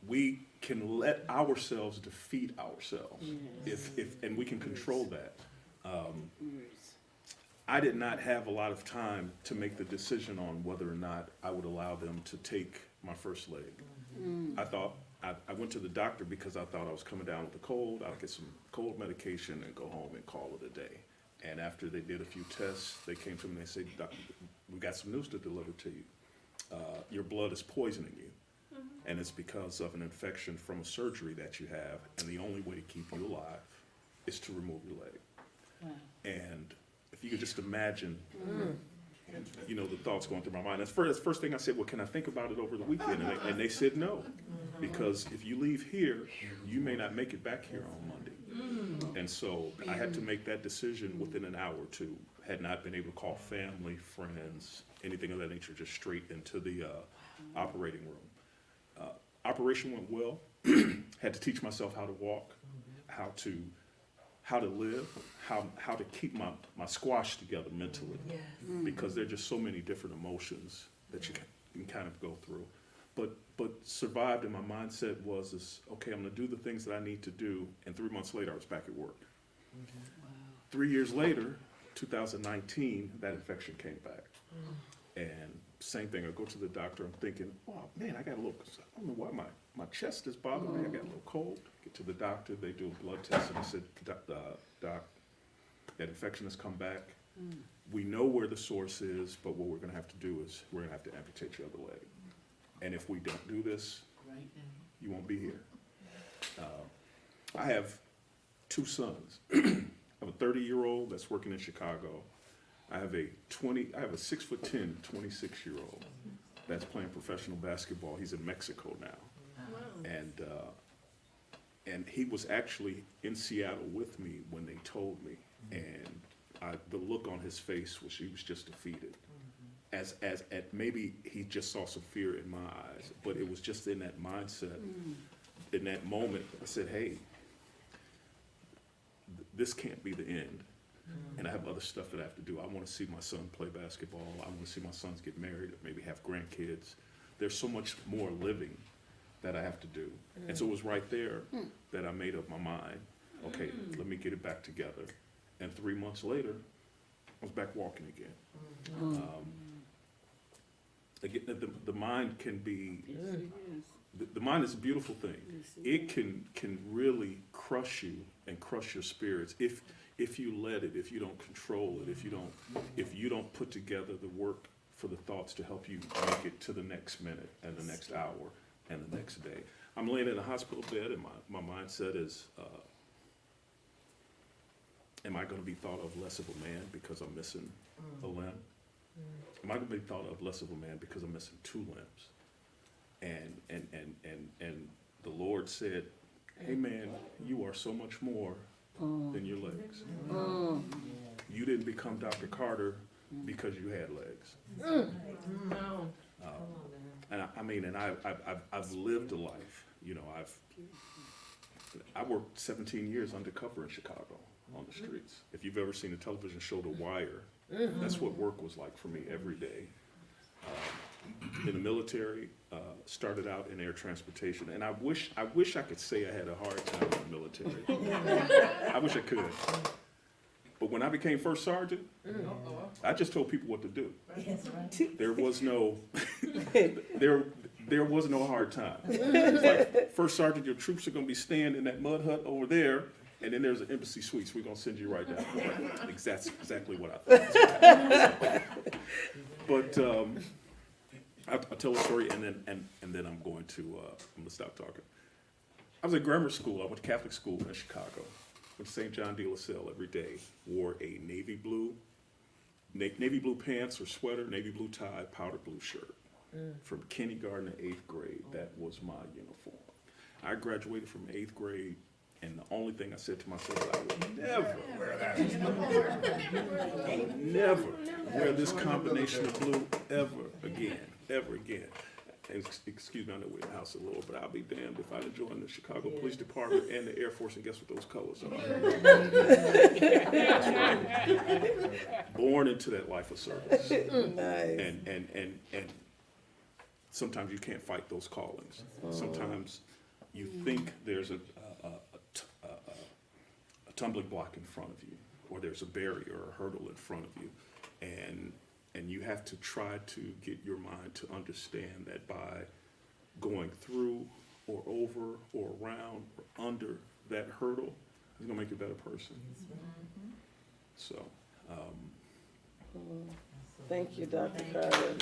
We can let ourselves defeat ourselves and we can control that. I did not have a lot of time to make the decision on whether or not I would allow them to take my first leg. I went to the doctor because I thought I was coming down with a cold. I'll get some cold medication and go home and call it a day. And after they did a few tests, they came to me and they said, Doctor, we got some news to deliver to you. Your blood is poisoning you. And it's because of an infection from a surgery that you have. And the only way to keep you alive is to remove your leg. And if you could just imagine, the thoughts going through my mind. That's the first thing I said, well, can I think about it over the weekend? And they said no, because if you leave here, you may not make it back here on Monday. And so I had to make that decision within an hour or two. Had not been able to call family, friends, anything of that nature, just straight into the operating room. Operation went well. Had to teach myself how to walk, how to live, how to keep my squash together mentally, because there are just so many different emotions that can kind of go through. But survived, and my mindset was, okay, I'm gonna do the things that I need to do, and 3 months later, I was back at work. 3 years later, 2019, that infection came back. And same thing, I go to the doctor, I'm thinking, oh man, I don't know why my chest is bothering me, I got a little cold. Get to the doctor, they do a blood test, and they said, Doc, that infection has come back. We know where the source is, but what we're gonna have to do is, we're gonna have to amputate your other leg. And if we don't do this, you won't be here. I have 2 sons. I have a 30-year-old that's working in Chicago. I have a 6'10", 26-year-old that's playing professional basketball. He's in Mexico now. And he was actually in Seattle with me when they told me. And the look on his face was, he was just defeated. Maybe he just saw some fear in my eyes, but it was just in that mindset, in that moment, I said, hey, this can't be the end. And I have other stuff that I have to do. I want to see my son play basketball. I want to see my sons get married, maybe have grandkids. There's so much more living that I have to do. And so it was right there that I made up my mind, okay, let me get it back together. And 3 months later, I was back walking again. Again, the mind can be, the mind is a beautiful thing. It can really crush you and crush your spirits if you let it, if you don't control it, if you don't put together the work for the thoughts to help you make it to the next minute and the next hour and the next day. I'm laying in a hospital bed, and my mindset is, am I going to be thought of less of a man because I'm missing a limb? Am I going to be thought of less of a man because I'm missing 2 limbs? And the Lord said, hey man, you are so much more than your legs. You didn't become Dr. Carter because you had legs. And I've lived a life. You know, I worked 17 years undercover in Chicago on the streets. If you've ever seen the television show The Wire, that's what work was like for me every day. In the military, started out in air transportation, and I wish I could say I had a hard time in the military. I wish I could. But when I became first sergeant, I just told people what to do. There was no there was no hard time. It's like, first sergeant, your troops are gonna be staying in that mud hut over there, and then there's an embassy suites. We're gonna send you right down. That's exactly what I thought. But I'll tell a story, and then I'm going to stop talking. I was at grammar school. I went to Catholic school in Chicago. Went to St. John de La Salle every day. Wore a navy blue pants or sweater, navy blue tie, powder blue shirt. From kindergarten to 8th grade, that was my uniform. I graduated from 8th grade, and the only thing I said to myself, I would never wear this combination of blue ever again. Excuse me, I know we're in the house of the Lord, but I'll be damned if I join the Chicago Police Department and the Air Force, and guess what those colors are? Born into that life of service.
Nice.
And sometimes you can't fight those callings. Sometimes you think there's a tumbling block in front of you, or there's a barrier or a hurdle in front of you, and you have to try to get your mind to understand that by going through or over or around or under that hurdle is going to make you a better person. So
Thank you, Dr. Carter.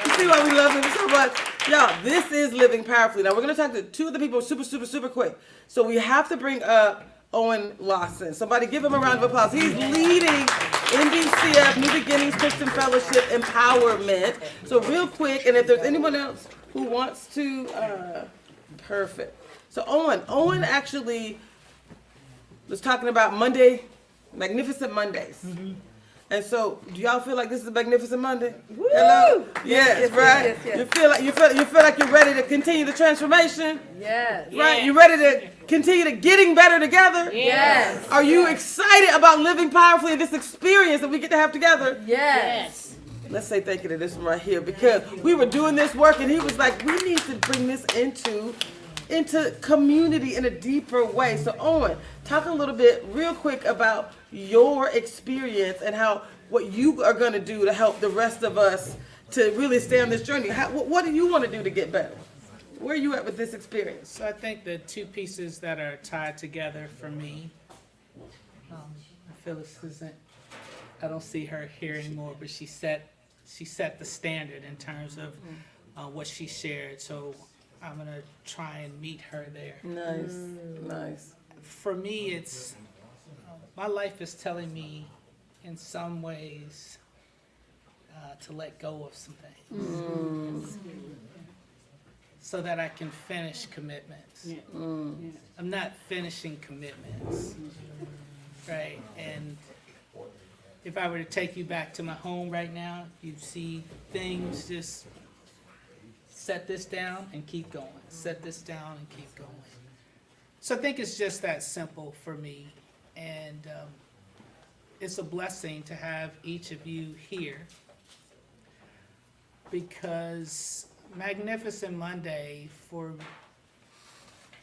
You see why we love him so much? Y'all, this is Living Powerfully. Now, we're going to talk to 2 of the people super quick. So we have to bring up Owen Lawson. Somebody give him a round of applause. He's leading NBCF, New Beginnings Christian Fellowship Empowerment. So real quick, and if there's anyone else who wants to, perfect. So Owen actually was talking about Magnificent Mondays. And so, do y'all feel like this is a Magnificent Monday? Woo! Hello? Yes, right?
Yes.
You feel like you're ready to continue the transformation?
Yes.
Right? You ready to continue to getting better together?
Yes.
Are you excited about living powerfully in this experience that we get to have together?
Yes.
Let's say thank you to this one right here, because we were doing this work and he was like, we need to bring this into community in a deeper way. So Owen, talk a little bit real quick about your experience and what you are going to do to help the rest of us to really stay on this journey. What do you want to do to get better? Where are you at with this experience?
So I think the two pieces that are tied together for me, Phyllis isn't, I don't see her here anymore, but she set the standard in terms of what she shared. So I'm gonna try and meet her there.
Nice.
For me, it's my life is telling me, in some ways, to let go of some things, so that I can finish commitments.
Yeah.
I'm not finishing commitments, right? And if I were to take you back to my home right now, you'd see things just set this down and keep going, set this down and keep going. So I think it's just that simple for me. And it's a blessing to have each of you here, because Magnificent Monday,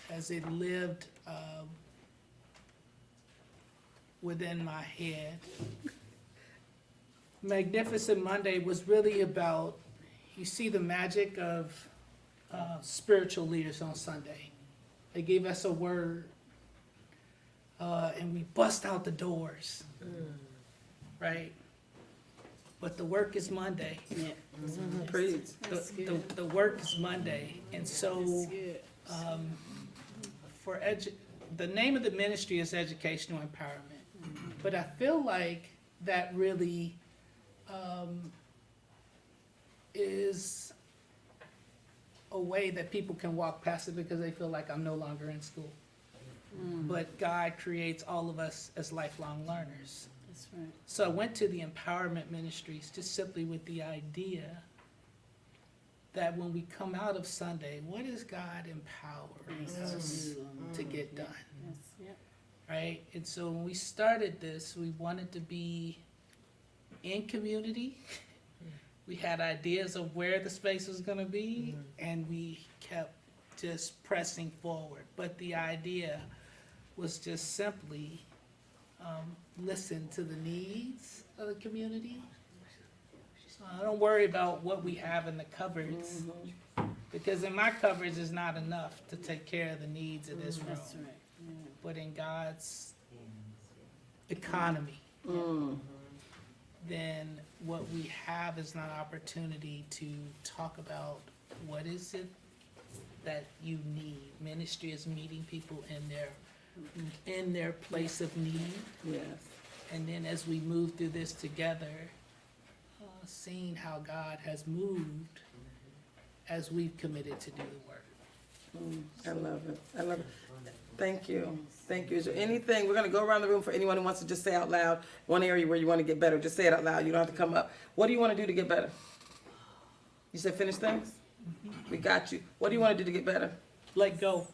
as it lived within my head, Magnificent Monday was really about, you see the magic of spiritual leaders on Sunday. They gave us a word, and we bust out the doors, right? But the work is Monday.
Yeah.
Preach.
The work is Monday. And so the name of the ministry is Educational Empowerment. But I feel like that really is a way that people can walk past it because they feel like I'm no longer in school. But God creates all of us as lifelong learners.
That's right.
So I went to the empowerment ministries just simply with the idea that when we come out of Sunday, what is God empowering us to get done?
Yes. Yep.
Right? And so when we started this, we wanted to be in community. We had ideas of where the space was going to be, and we kept just pressing forward. But the idea was just simply listen to the needs of the community. Don't worry about what we have in the cupboards, because in my cupboards is not enough to take care of the needs of this room.
That's right. Yeah.
But in God's economy, then what we have is an opportunity to talk about what is it that you need. Ministry is meeting people in their place of need.
Yes.
And then as we move through this together, seeing how God has moved as we've committed to do the work.
I love it. I love it. Thank you. Thank you. Is there anything, we're going to go around the room for anyone who wants to just say out loud one area where you want to get better. Just say it out loud. You don't have to come up. What do you want to do to get better? You said finish things? We got you. What do you want to do to get better?
Let go.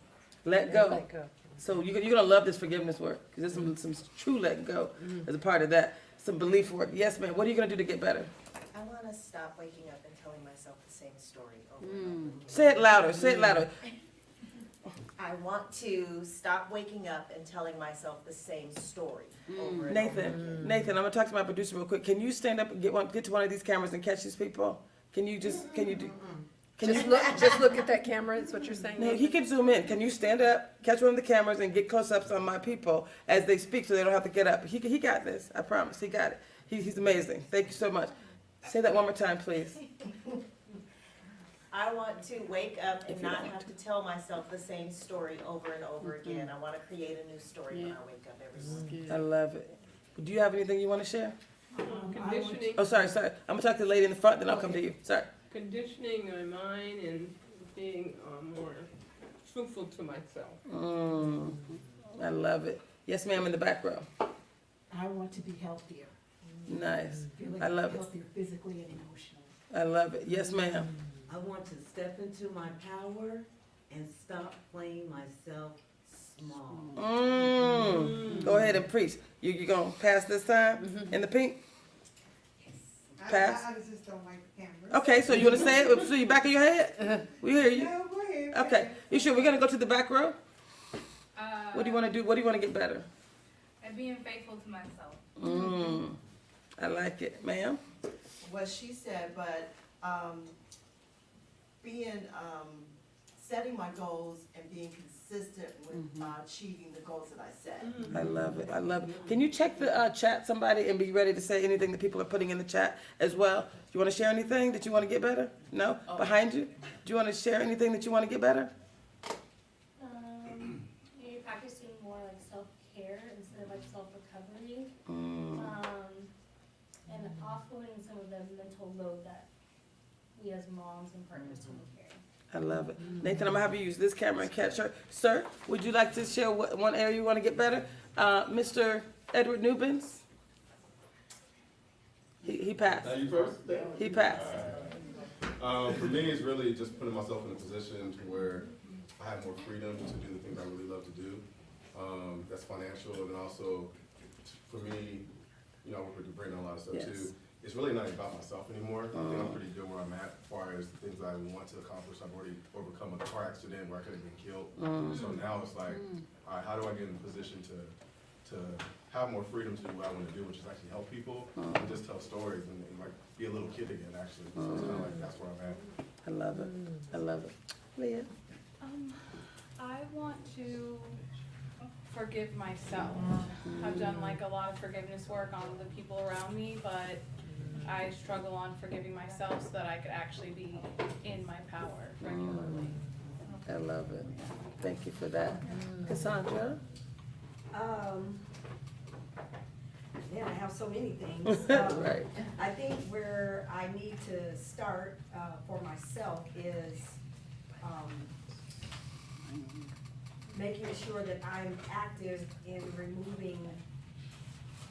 Let go.
Let go.
So you're going to love this forgiveness work, because there's some true letting go as a part of that. Some belief work. Yes, ma'am. What are you going to do to get better?
I want to stop waking up and telling myself the same story over and over.
Say it louder. Say it louder.
I want to stop waking up and telling myself the same story over and
Nathan, I'm gonna talk to my producer real quick. Can you stand up and get to one of these cameras and catch these people? Can you do?
Just look at that camera, that's what you're saying?
No, he can zoom in. Can you stand up, catch one of the cameras, and get close-ups on my people as they speak, so they don't have to get up? He got this. I promise. He got it. He's amazing. Thank you so much. Say that one more time, please.
I want to wake up
If
and
you
not
don't
have to tell myself the same story over and over again. I want to create a new story when I wake up every morning.
I love it. Do you have anything you want to share?
Conditioning,
Oh, sorry. I'm gonna talk to the lady in the front, then I'll come to you. Sorry.
conditioning my mind and being more truthful to myself.
I love it. Yes, ma'am, in the back row.
I want to be healthier.
Nice.
Feel like
I love it.
healthier physically and emotionally.
I love it. Yes, ma'am.
I want to step into my power and stop playing myself small.
Go ahead and preach. You gonna pass this time in the pink? Pass?
I just don't like the cameras.
Okay, so you want to say it? So you back of your head? We hear you.
No, go ahead.
Okay. You sure we're going to go to the back row? What do you want to do? What do you want to get better?
And being faithful to myself.
I like it. Ma'am?
What she said, but, being, setting my goals and being consistent with achieving the goals that I set.
I love it. I love it. Can you check the chat, somebody, and be ready to say anything that people are putting in the chat as well? Do you want to share anything that you want to get better? No? Behind you? Do you want to share anything that you want to get better?
You're practicing more like self-care instead of like self-recovery. And offloading some of the mental load that we as moms and partners tend to carry.
I love it. Nathan, I'm going to have you use this camera and catch her. Sir, would you like to share one area you want to get better? Mr. Edward Nubens? He passed.
Now you first?
He passed.
For me, it's really just putting myself in a position to where I have more freedom to do the things I really love to do. That's financial, and then also, for me, you know, I work with Brandon a lot of stuff too. It's really not about myself anymore. I think I'm pretty good where I'm at as far as the things I want to accomplish. I've already overcome a car accident where I could have been killed. So now it's like, all right, how do I get in a position to have more freedom to do what I want to do, which is actually help people and just tell stories and like be a little kid again, actually. So it's kind of like, that's where I'm at.
I love it. I love it. Leah?
I want to forgive myself. I've done like a lot of forgiveness work on the people around me, but I struggle on forgiving myself so that I could actually be in my power regularly.
I love it. Thank you for that. Cassandra?
Man, I have so many things.
Right.
I think where I need to start for myself is making sure that I'm active in removing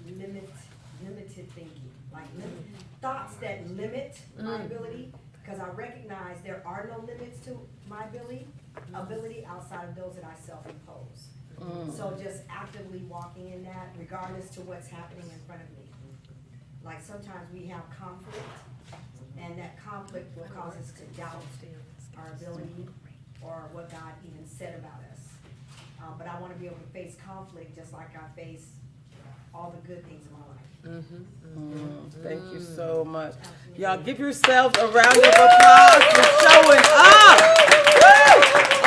limited thinking, like thoughts that limit my ability, because I recognize there are no limits to my ability outside of those that I self-impose. So just actively walking in that, regardless to what's happening in front of me. Like sometimes we have conflict, and that conflict will cause us to doubt our ability or what God even said about us. But I want to be able to face conflict just like I face all the good things in my life.
Thank you so much. Y'all give yourselves a round of applause for showing up. Woo!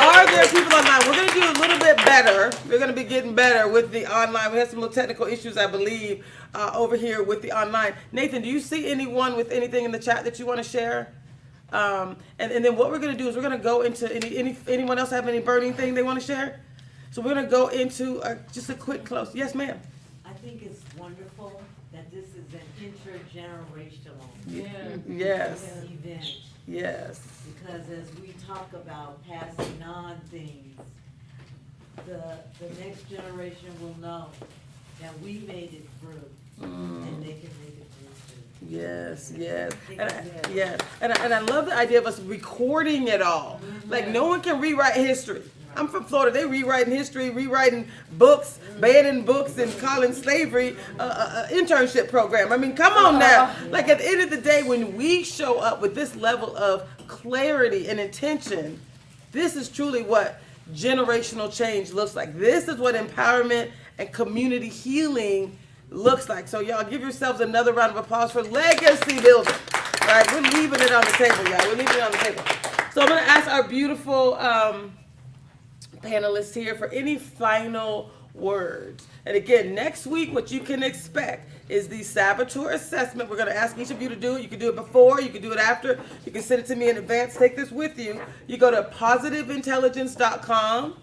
Are there people online? We're going to do a little bit better. We're going to be getting better with the online. We had some little technical issues, I believe, over here with the online. Nathan, do you see anyone with anything in the chat that you want to share? And then what we're going to do is we're going to go into anyone else have any burning thing they want to share? So we're going to go into just a quick close. Yes, ma'am.
I think it's wonderful that this is an intergenerational
Yes.
event.
Yes.
Because as we talk about passing on things, the next generation will know that we made it through, and they can make it through too.
Yes, yes. And I love the idea of us recording it all. Like no one can rewrite history. I'm from Florida. They rewriting history, rewriting books, banning books, and calling slavery an internship program. I mean, come on now. Like at the end of the day, when we show up with this level of clarity and intention, this is truly what generational change looks like. This is what empowerment and community healing looks like. So y'all give yourselves another round of applause for legacy building. All right, we're leaving it on the table, y'all. We're leaving it on the table. So I'm going to ask our beautiful panelists here for any final words. And again, next week, what you can expect is the saboteur assessment. We're going to ask each of you to do it. You can do it before, you can do it after. You can send it to me in advance. Take this with you. You go to positiveintelligence.com,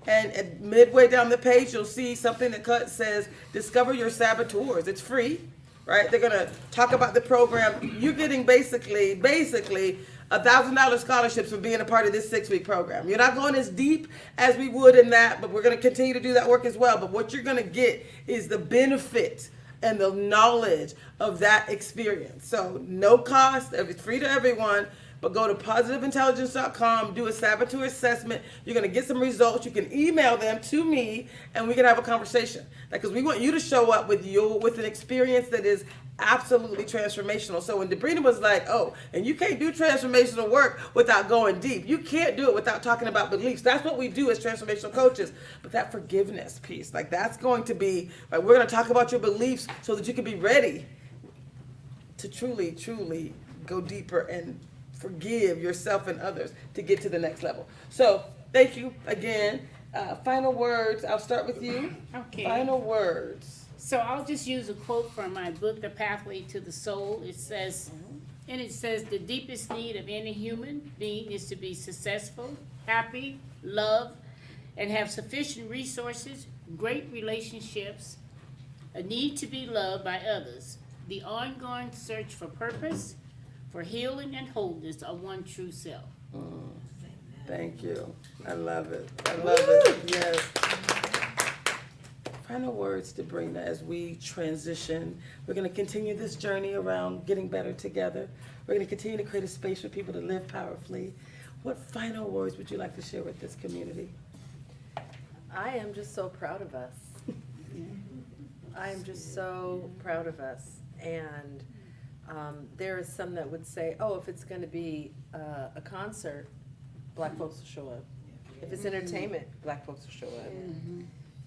and midway down the page, you'll see something that says, discover your saboteurs. It's free, right? They're going to talk about the program. You're getting basically $1,000 scholarships for being a part of this 6-week program. You're not going as deep as we would in that, but we're going to continue to do that work as well. But what you're going to get is the benefit and the knowledge of that experience. So no cost, it's free to everyone, but go to positiveintelligence.com, do a saboteur assessment. You're going to get some results. You can email them to me, and we can have a conversation. Because we want you to show up with an experience that is absolutely transformational. So when Debrina was like, oh, and you can't do transformational work without going deep. You can't do it without talking about beliefs. That's what we do as transformational coaches. But that forgiveness piece, like that's going to be, like we're going to talk about your beliefs so that you can be ready to truly, truly go deeper and forgive yourself and others to get to the next level. So thank you again. Final words. I'll start with you.
Okay.
Final words.
So I'll just use a quote from my book, The Pathway to the Soul. It says, the deepest need of any human being is to be successful, happy, love, and have sufficient resources, great relationships, a need to be loved by others, the ongoing search for purpose, for healing and wholeness of one true self.
Thank you. I love it. I love it. Yes. Final words, Debrina, as we transition. We're going to continue this journey around getting better together. We're going to continue to create a space for people to live powerfully. What final words would you like to share with this community?
I am just so proud of us. I am just so proud of us. And there is some that would say, oh, if it's going to be a concert, Black folks will show up. If it's entertainment, Black folks will show up.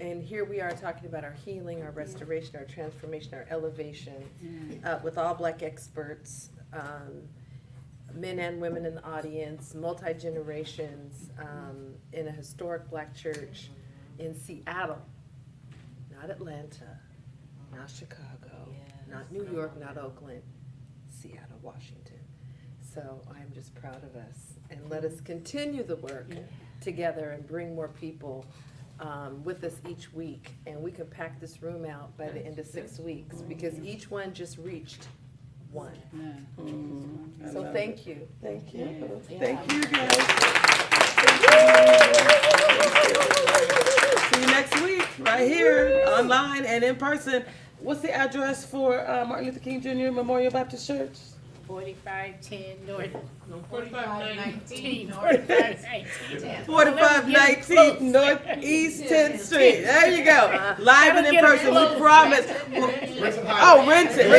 And here we are talking about our healing, our restoration, our transformation, our elevation, with all Black experts, men and women in the audience, multi-generations, in a historic Black church in Seattle, not Atlanta, not Chicago, not New York, not Oakland, Seattle, Washington. So I'm just proud of us. And let us continue the work together and bring more people with us each week, and we can pack this room out by the end of 6 weeks because each one just reached one. So thank you.
Thank you. Thank you, guys. See you next week, right here, online and in person. What's the address for Martin Luther King Jr. Memorial Baptist Church?
4510 North.
4519.
4519 Northeast 10th Street. There you go. Live and in person. We promise. Oh, Renton.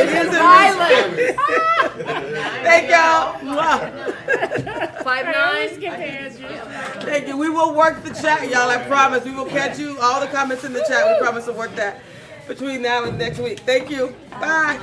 Thank y'all.
5-9.
Thank you. We will work the chat, y'all. I promise. We will catch you. All the comments in the chat. We promise to work that between now and next week. Thank you. Bye.